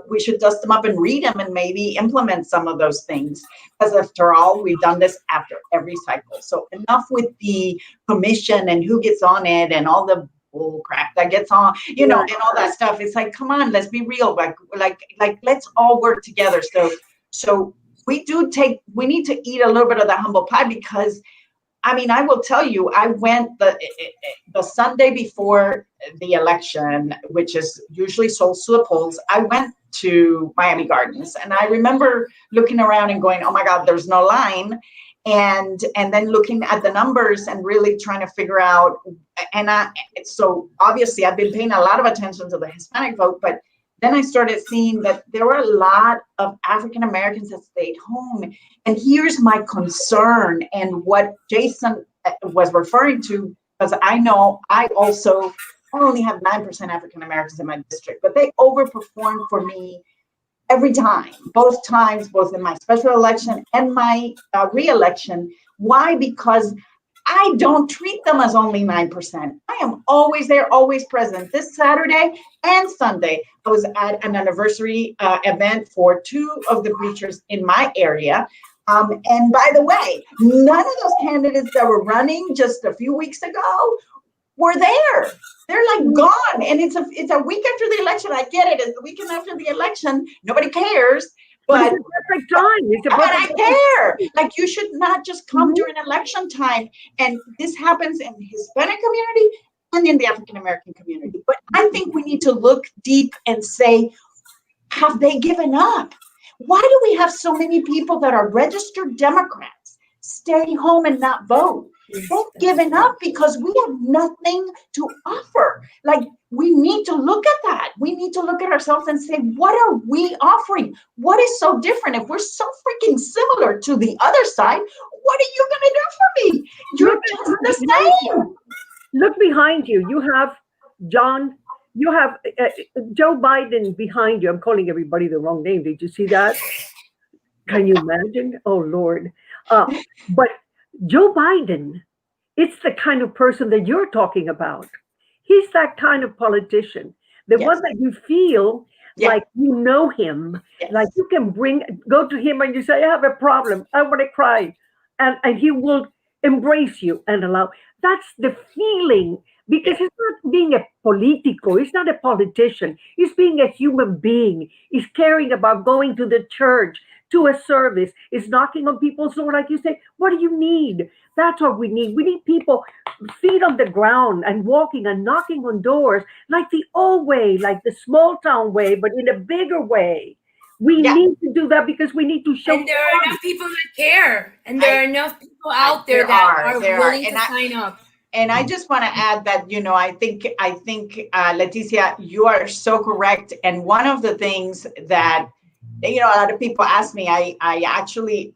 [SPEAKER 4] We should dust them up and read them and maybe implement some of those things. Because after all, we've done this after every cycle. So enough with the commission and who gets on it and all the bull crap that gets on, and all that stuff. It's come on, let's be real. Let's all work together. So we need to eat a little bit of the humble pie because, I will tell you, I went the Sunday before the election, which is usually sold to the polls. I went to Miami Gardens and I remember looking around and going, oh my God, there's no line. And then looking at the numbers and really trying to figure out, so obviously I've been paying a lot of attention to the Hispanic vote, but then I started seeing that there were a lot of African Americans that stayed home. And here's my concern and what Jason was referring to, because I know I also I only have 9% African Americans in my district, but they overperformed for me every time, both times, both in my special election and my re-election. Why? Because I don't treat them as only 9%. I am always there, always present. This Saturday and Sunday, I was at an anniversary event for 2 of the preachers in my area. And by the way, none of those candidates that were running just a few weeks ago were there. They're like gone. And it's a week after the election. I get it. It's the weekend after the election. Nobody cares. But
[SPEAKER 1] it's a perfect time.
[SPEAKER 4] but I care. Like, you should not just come during election time. And this happens in the Hispanic community and in the African American community. But I think we need to look deep and say, have they given up? Why do we have so many people that are registered Democrats stay home and not vote? They've given up because we have nothing to offer. Like, we need to look at that. We need to look at ourselves and say, what are we offering? What is so different? If we're so freaking similar to the other side, what are you going to do for me? You're just the same.
[SPEAKER 1] Look behind you. You have Joe Biden behind you. I'm calling everybody the wrong name. Did you see that? Can you imagine? Oh, Lord. But Joe Biden, it's the kind of person that you're talking about. He's that kind of politician, the
[SPEAKER 4] Yes.
[SPEAKER 1] one that you feel like you know him,
[SPEAKER 4] Yes.
[SPEAKER 1] like you can go to him and you say, I have a problem, I want to cry. And he will embrace you and allow. That's the feeling, because he's not being a politico, he's not a politician, he's being a human being. He's caring about going to the church, to a service, is knocking on people's door, like you say, what do you need? That's what we need. We need people feet on the ground and walking and knocking on doors like the old way, like the small town way, but in a bigger way. We need to do that because we need to show.
[SPEAKER 2] And there are enough people that care, and there are enough people out there that are willing to sign up.
[SPEAKER 4] And I just want to add that, I think, Leticia, you are so correct. And one of the things that, a lot of people ask me, I actually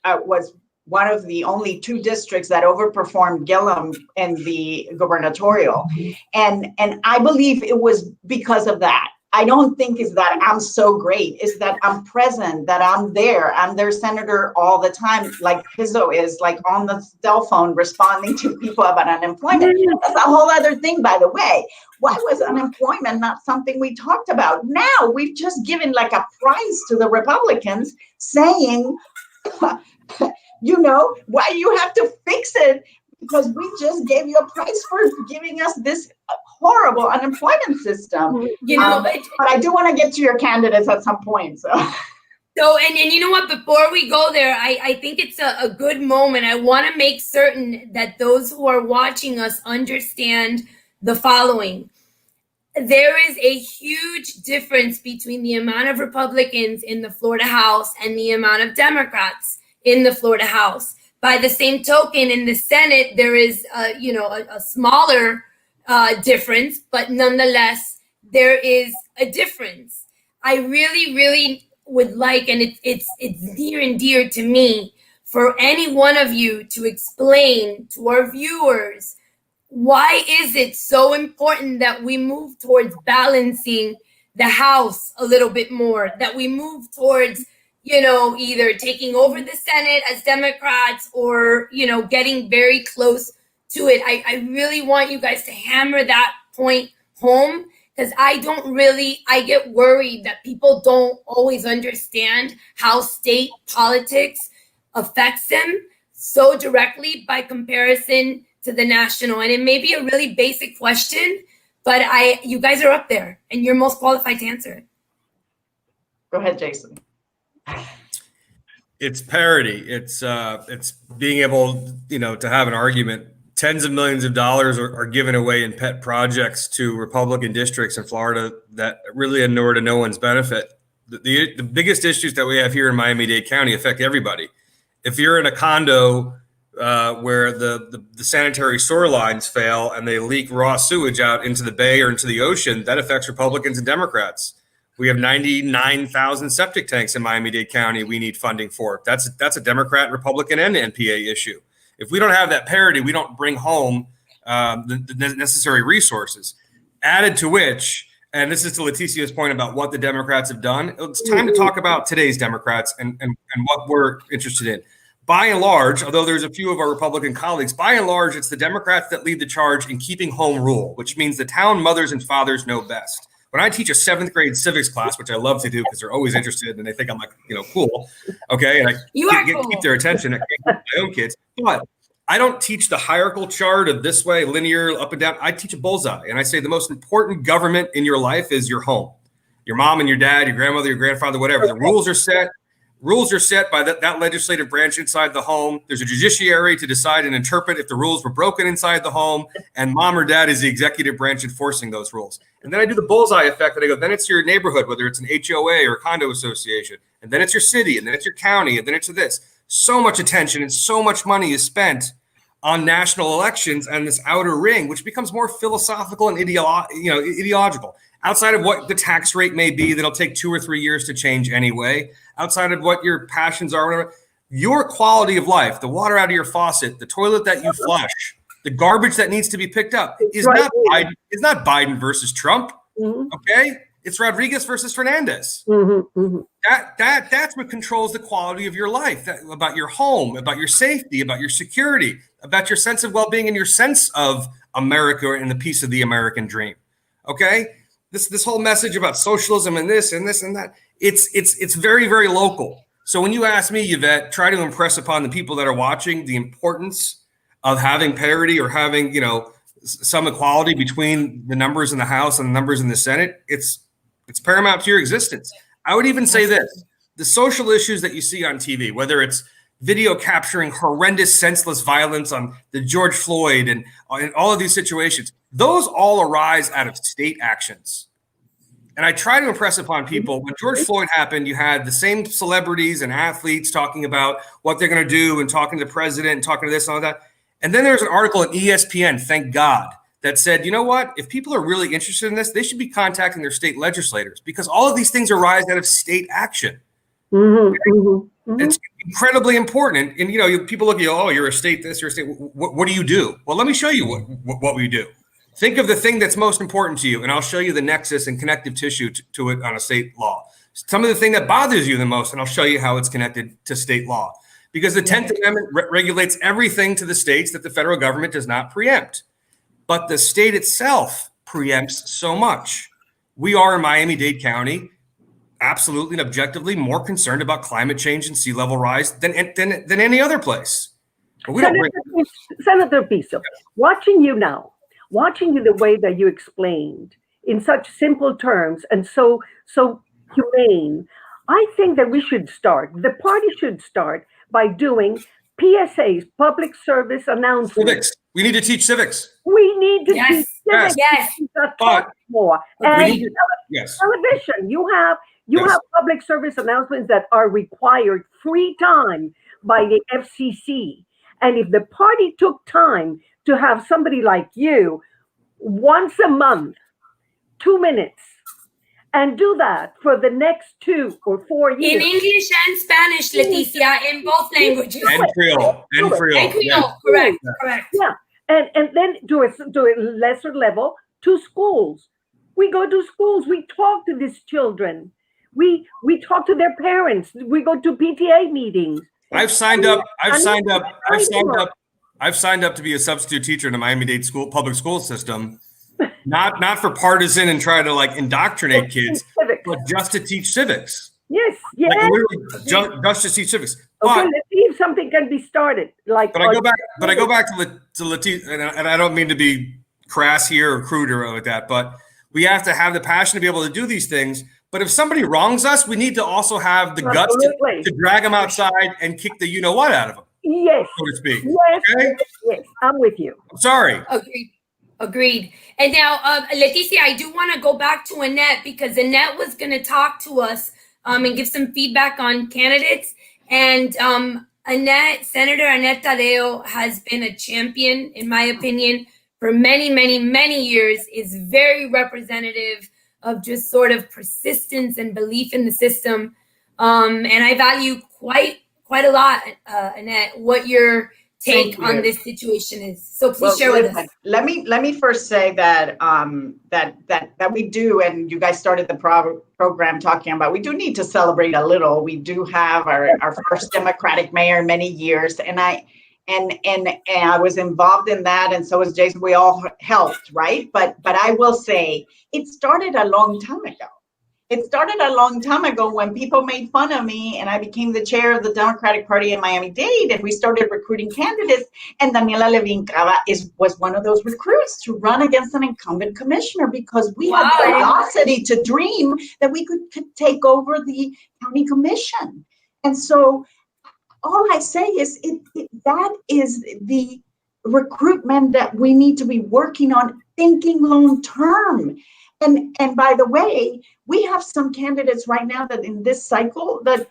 [SPEAKER 4] was one of the only 2 districts that overperformed Gillum in the gubernatorial. And I believe it was because of that. I don't think it's that I'm so great. It's that I'm present, that I'm there. I'm their senator all the time, like Pizzo is, like on the cell phone responding to people about unemployment. That's a whole other thing, by the way. Why was unemployment not something we talked about? Now we've just given like a prize to the Republicans saying, why you have to fix it, because we just gave you a prize for giving us this horrible unemployment system. But I do want to get to your candidates at some point. So
[SPEAKER 2] and you know what? Before we go there, I think it's a good moment. I want to make certain that those who are watching us understand the following. There is a huge difference between the amount of Republicans in the Florida House and the amount of Democrats in the Florida House. By the same token, in the Senate, there is a smaller difference, but nonetheless, there is a difference. I really, really would like, and it's near and dear to me, for any one of you to explain to our viewers, why is it so important that we move towards balancing the House a little bit more, that we move towards either taking over the Senate as Democrats or, getting very close to it. I really want you guys to hammer that point home, because I get worried that people don't always understand how state politics affects them so directly by comparison to the national. And it may be a really basic question, but you guys are up there and you're most qualified to answer it.
[SPEAKER 4] Go ahead, Jason.
[SPEAKER 5] It's parity. It's being able, to have an argument. Tens of millions of dollars are given away in pet projects to Republican districts in Florida that really inure to no one's benefit. The biggest issues that we have here in Miami-Dade County affect everybody. If you're in a condo where the sanitary sewer lines fail and they leak raw sewage out into the bay or into the ocean, that affects Republicans and Democrats. We have 99,000 septic tanks in Miami-Dade County we need funding for. That's a Democrat, Republican, and NPA issue. If we don't have that parity, we don't bring home the necessary resources. Added to which, and this is to Leticia's point about what the Democrats have done, it's time to talk about today's Democrats and what we're interested in. By and large, although there's a few of our Republican colleagues, by and large, it's the Democrats that lead the charge in keeping home rule, which means the town mothers and fathers know best. When I teach a 7th grade civics class, which I love to do because they're always interested and they think I'm like, cool. Okay. And I keep their attention. I can't keep my own kids. But I don't teach the hierarchical chart of this way, linear, up and down. I teach a bullseye. And I say the most important government in your life is your home. Your mom and your dad, your grandmother, your grandfather, whatever. The rules are set. Rules are set by that legislative branch inside the home. There's a judiciary to decide and interpret if the rules were broken inside the home. And mom or dad is the executive branch enforcing those rules. And then I do the bullseye effect that I go, then it's your neighborhood, whether it's an HOA or a condo association. And then it's your city, and then it's your county, and then it's this. So much attention and so much money is spent on national elections and this outer ring, which becomes more philosophical and ideological. Outside of what the tax rate may be, that'll take 2 or 3 years to change anyway. Outside of what your passions are, whatever, your quality of life, the water out of your faucet, the toilet that you flush, the garbage that needs to be picked up is not Biden versus Trump. Mm-hmm. Okay, it's Rodriguez versus Fernandez. Mm-hmm. Mm-hmm. That's what controls the quality of your life, about your home, about your safety, about your security, about your sense of well-being and your sense of America and the piece of the American dream. Okay. This whole message about socialism and this and that, it's very, very local. So when you ask me, Ivette, try to impress upon the people that are watching the importance of having parity or having, some equality between the numbers in the House and the numbers in the Senate, it's paramount to your existence. I would even say this, the social issues that you see on TV, whether it's video capturing horrendous, senseless violence on the George Floyd and all of these situations, those all arise out of state actions. And I try to impress upon people, when George Floyd happened, you had the same celebrities and athletes talking about what they're going to do and talking to the president and talking to this and all that. And then there's an article at ESPN, thank God, that said, you know what? If people are really interested in this, they should be contacting their state legislators because all of these things arise out of state action. Mm-hmm, mm-hmm. It's incredibly important. And, people look at you, oh, you're a state this, you're a state. What do you do? Well, let me show you what we do. Think of the thing that's most important to you, and I'll show you the nexus and connective tissue to it on a state law. Some of the thing that bothers you the most, and I'll show you how it's connected to state law. Because the 10th Amendment regulates everything to the states that the federal government does not preempt. But the state itself preempts so much. We are in Miami-Dade County absolutely and objectively more concerned about climate change and sea level rise than any other place. But we
[SPEAKER 1] Senator Pizzo, watching you now, watching you the way that you explained in such simple terms and so humane, I think that the party should start by doing PSAs, public service announcements.
[SPEAKER 5] Civics. We need to teach civics.
[SPEAKER 1] We need to teach civics.
[SPEAKER 2] Yes.
[SPEAKER 1] Talk more. And television, you have public service announcements that are required free time by the FCC. And if the party took time to have somebody like you once a month, 2 minutes, and do that for the next 2 or 4 years.
[SPEAKER 2] In English and Spanish, Leticia, in both languages.
[SPEAKER 5] And Creole.
[SPEAKER 2] Correct.
[SPEAKER 1] Yeah. And then do a lesser level to schools. We go to schools. We talk to these children. We talk to their parents. We go to PTA meetings.
[SPEAKER 5] I've signed up to be a substitute teacher in the Miami-Dade public school system. Not for partisan and try to indoctrinate kids, but just to teach civics.
[SPEAKER 1] Yes.
[SPEAKER 5] Just to teach civics.
[SPEAKER 1] Okay, let's see if something can be started.
[SPEAKER 5] I go back to Leticia, and I don't mean to be crass here or crude or like that, but we have to have the passion to be able to do these things. But if somebody wrongs us, we need to also have the guts to drag them outside and kick the you-know-what out of them.
[SPEAKER 1] Yes.
[SPEAKER 5] So to speak.
[SPEAKER 1] Yes.
[SPEAKER 5] Okay?
[SPEAKER 1] Yes, I'm with you.
[SPEAKER 5] I'm sorry.
[SPEAKER 2] Agreed. And now, Leticia, I do want to go back to Annette because Annette was going to talk to us and give some feedback on candidates. And Senator Annette Taddeo has been a champion, in my opinion, for many, many, many years, is very representative of just sort of persistence and belief in the system. And I value quite a lot, Annette, what you're take on this situation is. So please share with us.
[SPEAKER 4] Let me first say that that we do, and you guys started the program talking about, we do need to celebrate a little. We do have our first Democratic mayor in many years, and I was involved in that, and so was Jason. We all helped, right? But I will say it started a long time ago. It started a long time ago when people made fun of me and I became the chair of the Democratic Party in Miami-Dade, and we started recruiting candidates, and Daniela Levin Cava was one of those recruits to run against an incumbent commissioner because we had the audacity to dream that we could take over the county commission. And so all I say is that is the recruitment that we need to be working on, thinking long term. And by the way, we have some candidates right now that in this cycle that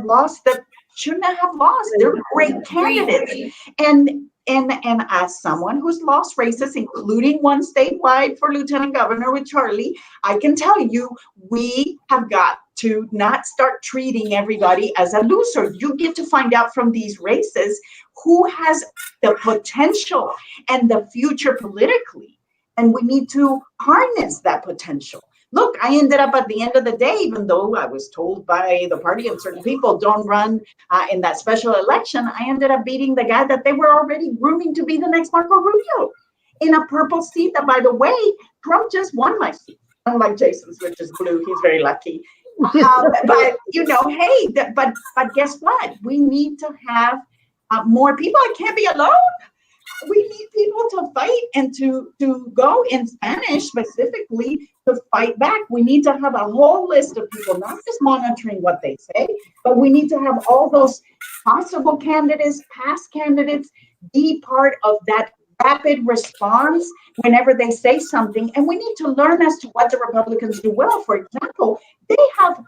[SPEAKER 4] lost, that shouldn't have lost. They're great candidates. And as someone who's lost races, including one statewide for lieutenant governor with Charlie, I can tell you, we have got to not start treating everybody as a loser. You get to find out from these races who has the potential and the future politically. And we need to harness that potential. Look, I ended up at the end of the day, even though I was told by the party and certain people don't run in that special election, I ended up beating the guy that they were already grooming to be the next Marco Rubio in a purple seat that, by the way, Trump just won my seat. Unlike Jason's, which is blue, he's very lucky. But, you know, hey, but guess what? We need to have more people. I can't be alone. We need people to fight and to go in Spanish specifically to fight back. We need to have a whole list of people, not just monitoring what they say, but we need to have all those possible candidates, past candidates, be part of that rapid response whenever they say something. And we need to learn as to what the Republicans do well. For example, they have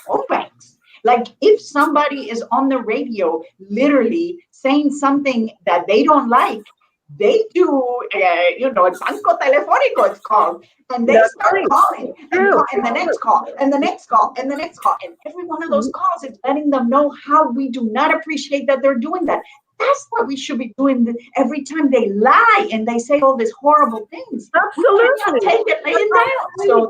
[SPEAKER 4] phone banks. Like if somebody is on the radio literally saying something that they don't like, they do, el banco telefónico it's called, and they start calling, and the next call, and the next call, and the next call, and every one of those calls is letting them know how we do not appreciate that they're doing that. That's what we should be doing every time they lie and they say all these horrible things.
[SPEAKER 1] Absolutely.
[SPEAKER 4] We cannot take it laying down. So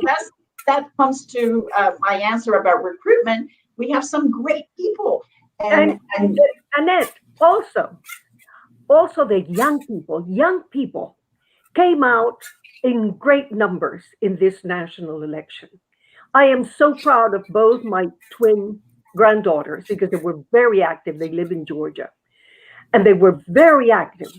[SPEAKER 4] that comes to my answer about recruitment. We have some great people. And
[SPEAKER 1] Annette, also the young people came out in great numbers in this national election. I am so proud of both my twin granddaughters because they were very active. They live in Georgia. And they were very active.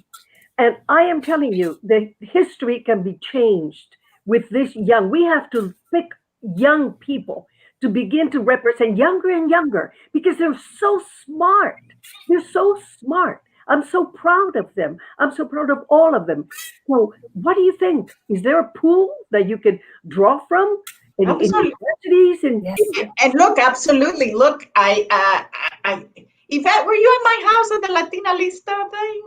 [SPEAKER 1] And I am telling you, the history can be changed with this young. We have to pick young people to begin to represent younger and younger because they're so smart. They're so smart. I'm so proud of them. I'm so proud of all of them. So what do you think? Is there a pool that you can draw from in universities?
[SPEAKER 4] And look, absolutely. Look, Ivette, were you at my house at the Latina Lista thing?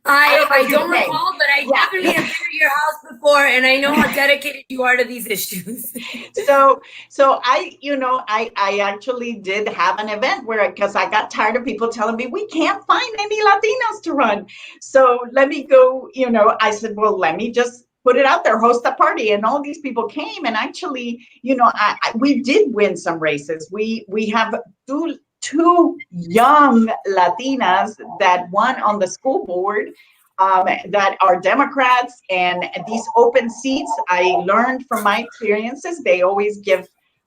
[SPEAKER 2] I don't recall, but I definitely have been at your house before, and I know how dedicated you are to these issues.
[SPEAKER 4] So I actually did have an event because I got tired of people telling me we can't find any Latinos to run. So let me go, I said, well, let me just put it out there, host a party, and all these people came. And actually, we did win some races. We have two young Latinas that won on the school board that are Democrats, and these open seats, I learned from my experiences, they always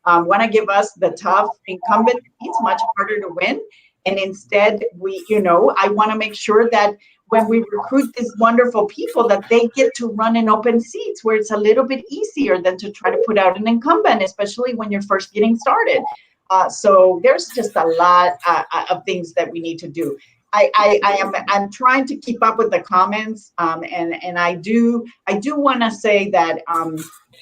[SPEAKER 4] want to give us the tough incumbent seats, much harder to win. And instead, I want to make sure that when we recruit these wonderful people, that they get to run in open seats where it's a little bit easier than to try to put out an incumbent, especially when you're first getting started. So there's just a lot of things that we need to do. I'm trying to keep up with the comments, and I do want to say that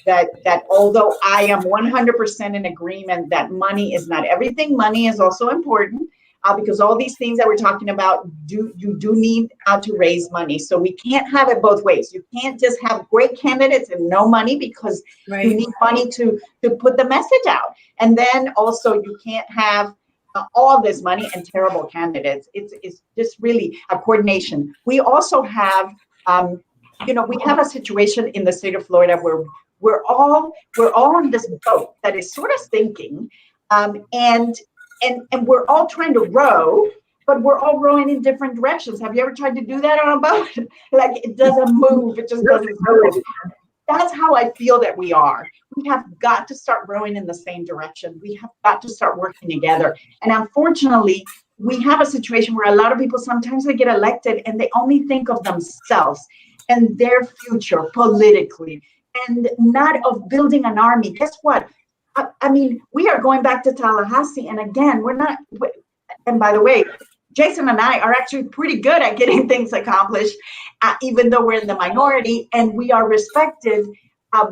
[SPEAKER 4] that although I am 100% in agreement that money is not everything, money is also important. Because all these things that we're talking about, you do need to raise money. So we can't have it both ways. You can't just have great candidates and no money because you need money to put the message out. And then also you can't have all this money and terrible candidates. It's just really a coordination. We also have, we have a situation in the state of Florida where we're all on this boat that is sort of sinking, and we're all trying to row, but we're all rowing in different directions. Have you ever tried to do that on a boat? Like, it doesn't move. It just doesn't move. That's how I feel that we are. We have got to start rowing in the same direction. We have got to start working together. And unfortunately, we have a situation where a lot of people, sometimes they get elected and they only think of themselves and their future politically, and not of building an army. Guess what? I mean, we are going back to Tallahassee. And again, and by the way, Jason and I are actually pretty good at getting things accomplished, even though we're in the minority and we are respected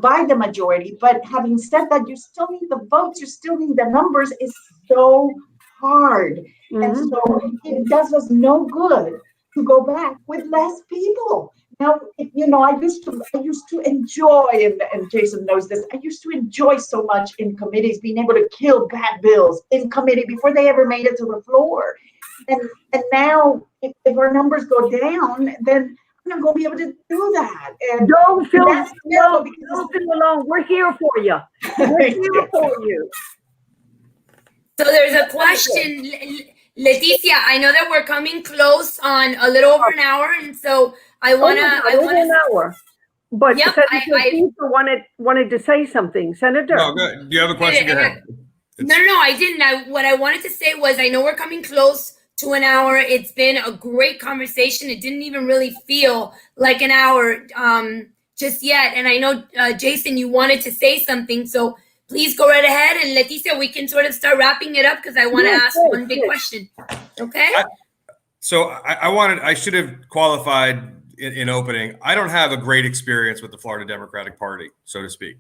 [SPEAKER 4] by the majority. But having said that, you still need the votes, you still need the numbers. It's so hard. Mm-hmm. And so it does us no good to go back with less people. Now, I used to enjoy, and Jason knows this, I used to enjoy so much in committees, being able to kill bad bills in committee before they ever made it to the floor. And now, if our numbers go down, then I'm not going to be able to do that. And
[SPEAKER 1] don't feel alone. Don't feel alone. We're here for you. We're here for you.
[SPEAKER 2] So there's a question, Leticia. I know that we're coming close on a little over an hour, and so I want
[SPEAKER 1] an hour. But
[SPEAKER 2] yep,
[SPEAKER 1] Senator Pizzo wanted to say something. Senator.
[SPEAKER 5] No, good. Do you have a question? Go ahead.
[SPEAKER 2] No, I didn't. What I wanted to say was, I know we're coming close to an hour. It's been a great conversation. It didn't even really feel like an hour just yet. And I know, Jason, you wanted to say something. So please go right ahead. And Leticia, we can sort of start wrapping it up because I want to ask one big question. Okay?
[SPEAKER 5] I should have qualified in opening. I don't have a great experience with the Florida Democratic Party, so to speak,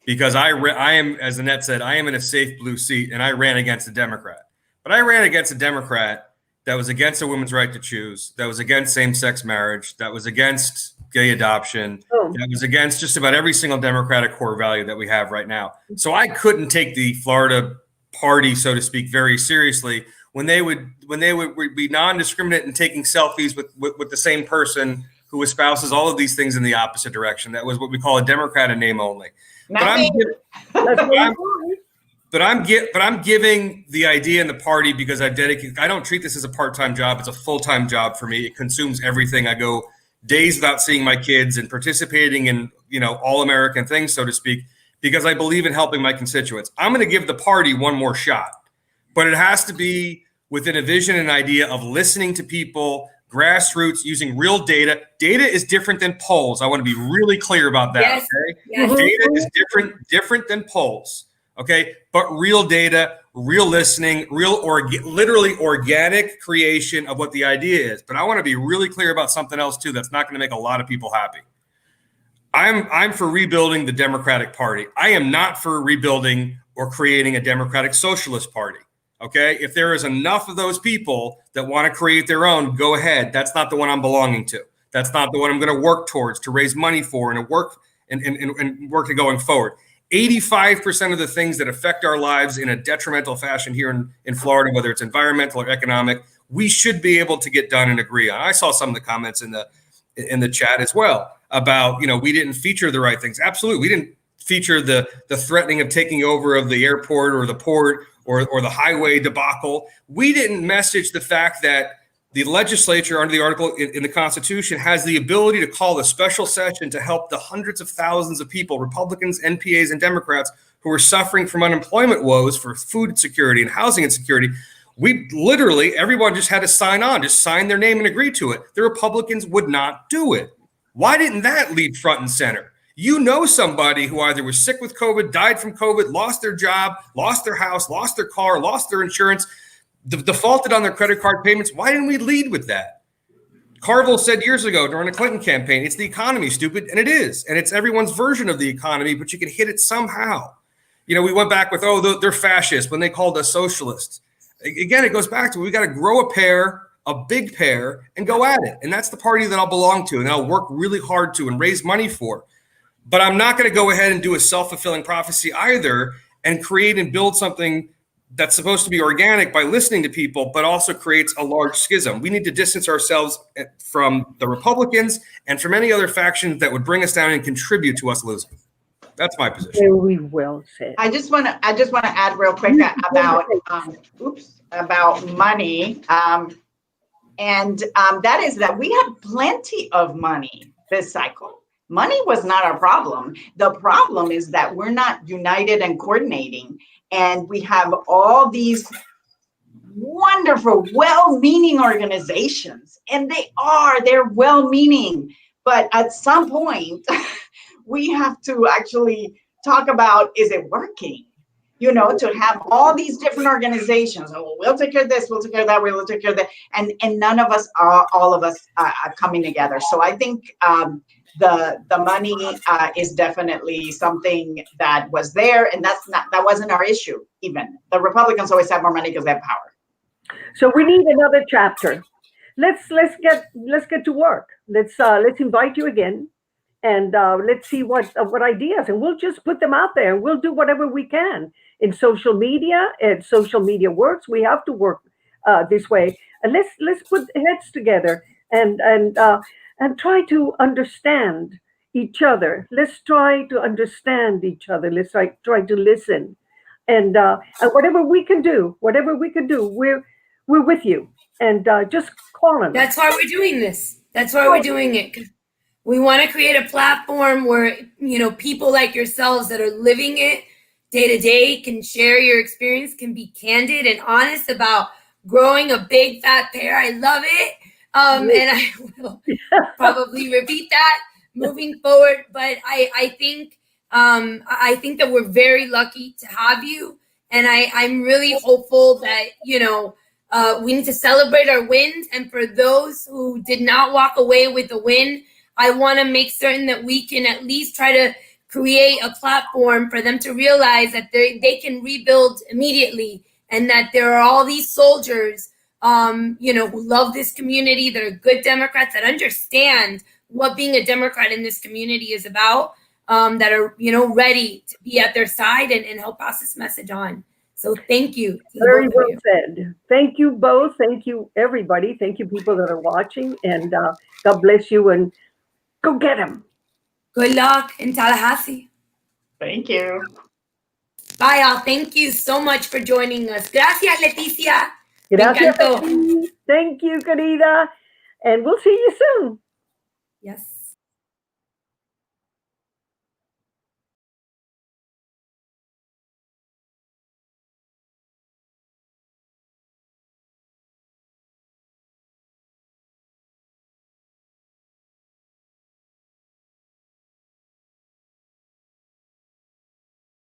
[SPEAKER 5] because I am, as Annette said, I am in a safe blue seat, and I ran against a Democrat. But I ran against a Democrat that was against a woman's right to choose, that was against same-sex marriage, that was against gay adoption, that was against just about every single Democratic core value that we have right now. So I couldn't take the Florida party, so to speak, very seriously when they would be non-discriminate in taking selfies with the same person who espouses all of these things in the opposite direction. That was what we call a Democrat in name only. But I'm giving the idea in the party because I don't treat this as a part-time job. It's a full-time job for me. It consumes everything. I go days without seeing my kids and participating in, all American things, so to speak, because I believe in helping my constituents. I'm going to give the party one more shot, but it has to be within a vision and idea of listening to people, grassroots, using real data. Data is different than polls. I want to be really clear about that.
[SPEAKER 2] Yes.
[SPEAKER 5] Okay?
[SPEAKER 2] Yes.
[SPEAKER 5] Data is different than polls. Okay, but real data, real listening, literally organic creation of what the idea is. But I want to be really clear about something else too that's not going to make a lot of people happy. I'm for rebuilding the Democratic Party. I am not for rebuilding or creating a Democratic Socialist Party. Okay, if there is enough of those people that want to create their own, go ahead. That's not the one I'm belonging to. That's not the one I'm going to work towards, to raise money for, and to work and work to going forward. 85% of the things that affect our lives in a detrimental fashion here in Florida, whether it's environmental or economic, we should be able to get done and agree on. I saw some of the comments in the chat as well about, we didn't feature the right things. Absolutely. We didn't feature the threatening of taking over of the airport or the port or the highway debacle. We didn't message the fact that the legislature, under the article in the Constitution, has the ability to call a special session to help the hundreds of thousands of people, Republicans, NPAs, and Democrats, who are suffering from unemployment woes for food insecurity and housing insecurity. We literally, everyone just had to just sign their name and agree to it. The Republicans would not do it. Why didn't that lead front and center? Somebody who either was sick with COVID, died from COVID, lost their job, lost their house, lost their car, lost their insurance, defaulted on their credit card payments. Why didn't we lead with that? Carville said years ago during the Clinton campaign, it's the economy, stupid. And it is. And it's everyone's version of the economy, but you can hit it somehow. We went back with, they're fascists when they called us socialists. Again, it goes back to, we got to grow a big pair, and go at it. And that's the party that I'll belong to and I'll work really hard to and raise money for. But I'm not going to go ahead and do a self-fulfilling prophecy either and create and build something that's supposed to be organic by listening to people, but also creates a large schism. We need to distance ourselves from the Republicans and from any other factions that would bring us down and contribute to us losing. That's my position.
[SPEAKER 1] Very well said.
[SPEAKER 4] I just want to add real quick about money. That is that we had plenty of money this cycle. Money was not our problem. The problem is that we're not united and coordinating. And we have all these wonderful, well-meaning organizations. And they're well-meaning. But at some point, we have to actually talk about, is it working? You know, to have all these different organizations. Oh, we'll take care of this, we'll take care of that, we'll take care of that. And none of us are, all of us are coming together. So I think the money is definitely something that was there, and that wasn't our issue. Even the Republicans always have more money because they have power.
[SPEAKER 1] So we need another chapter. Let's get to work. Let's invite you again, and let's see what ideas, and we'll just put them out there, and we'll do whatever we can in social media. And social media works. We have to work this way, and let's put heads together and try to understand each other. Let's try to understand each other. Let's try to listen, and whatever we can do, we're with you. And just call them.
[SPEAKER 2] That's why we're doing this. That's why we're doing it. We want to create a platform where, you know, people like yourselves that are living it day to day can share your experience, can be candid and honest about growing a big fat pear. I love it. And I will probably repeat that moving forward. But I think that we're very lucky to have you. And I'm really hopeful that, you know, we need to celebrate our wins. And for those who did not walk away with the win, I want to make certain that we can at least try to create a platform for them to realize that they can rebuild immediately, and that there are all these soldiers, you know, who love this community, that are good Democrats, that understand what being a Democrat in this community is about, that are, you know, ready to be at their side and help pass this message on. So thank you.
[SPEAKER 1] Very well said. Thank you both. Thank you, everybody. Thank you, people that are watching. And God bless you. And go get them.
[SPEAKER 2] Good luck in Tallahassee.
[SPEAKER 4] Thank you.
[SPEAKER 2] Bye, y'all. Thank you so much for joining us. Gracias, Leticia.
[SPEAKER 1] Gracias. Thank you, querida. And we'll see you soon.
[SPEAKER 2] Yes.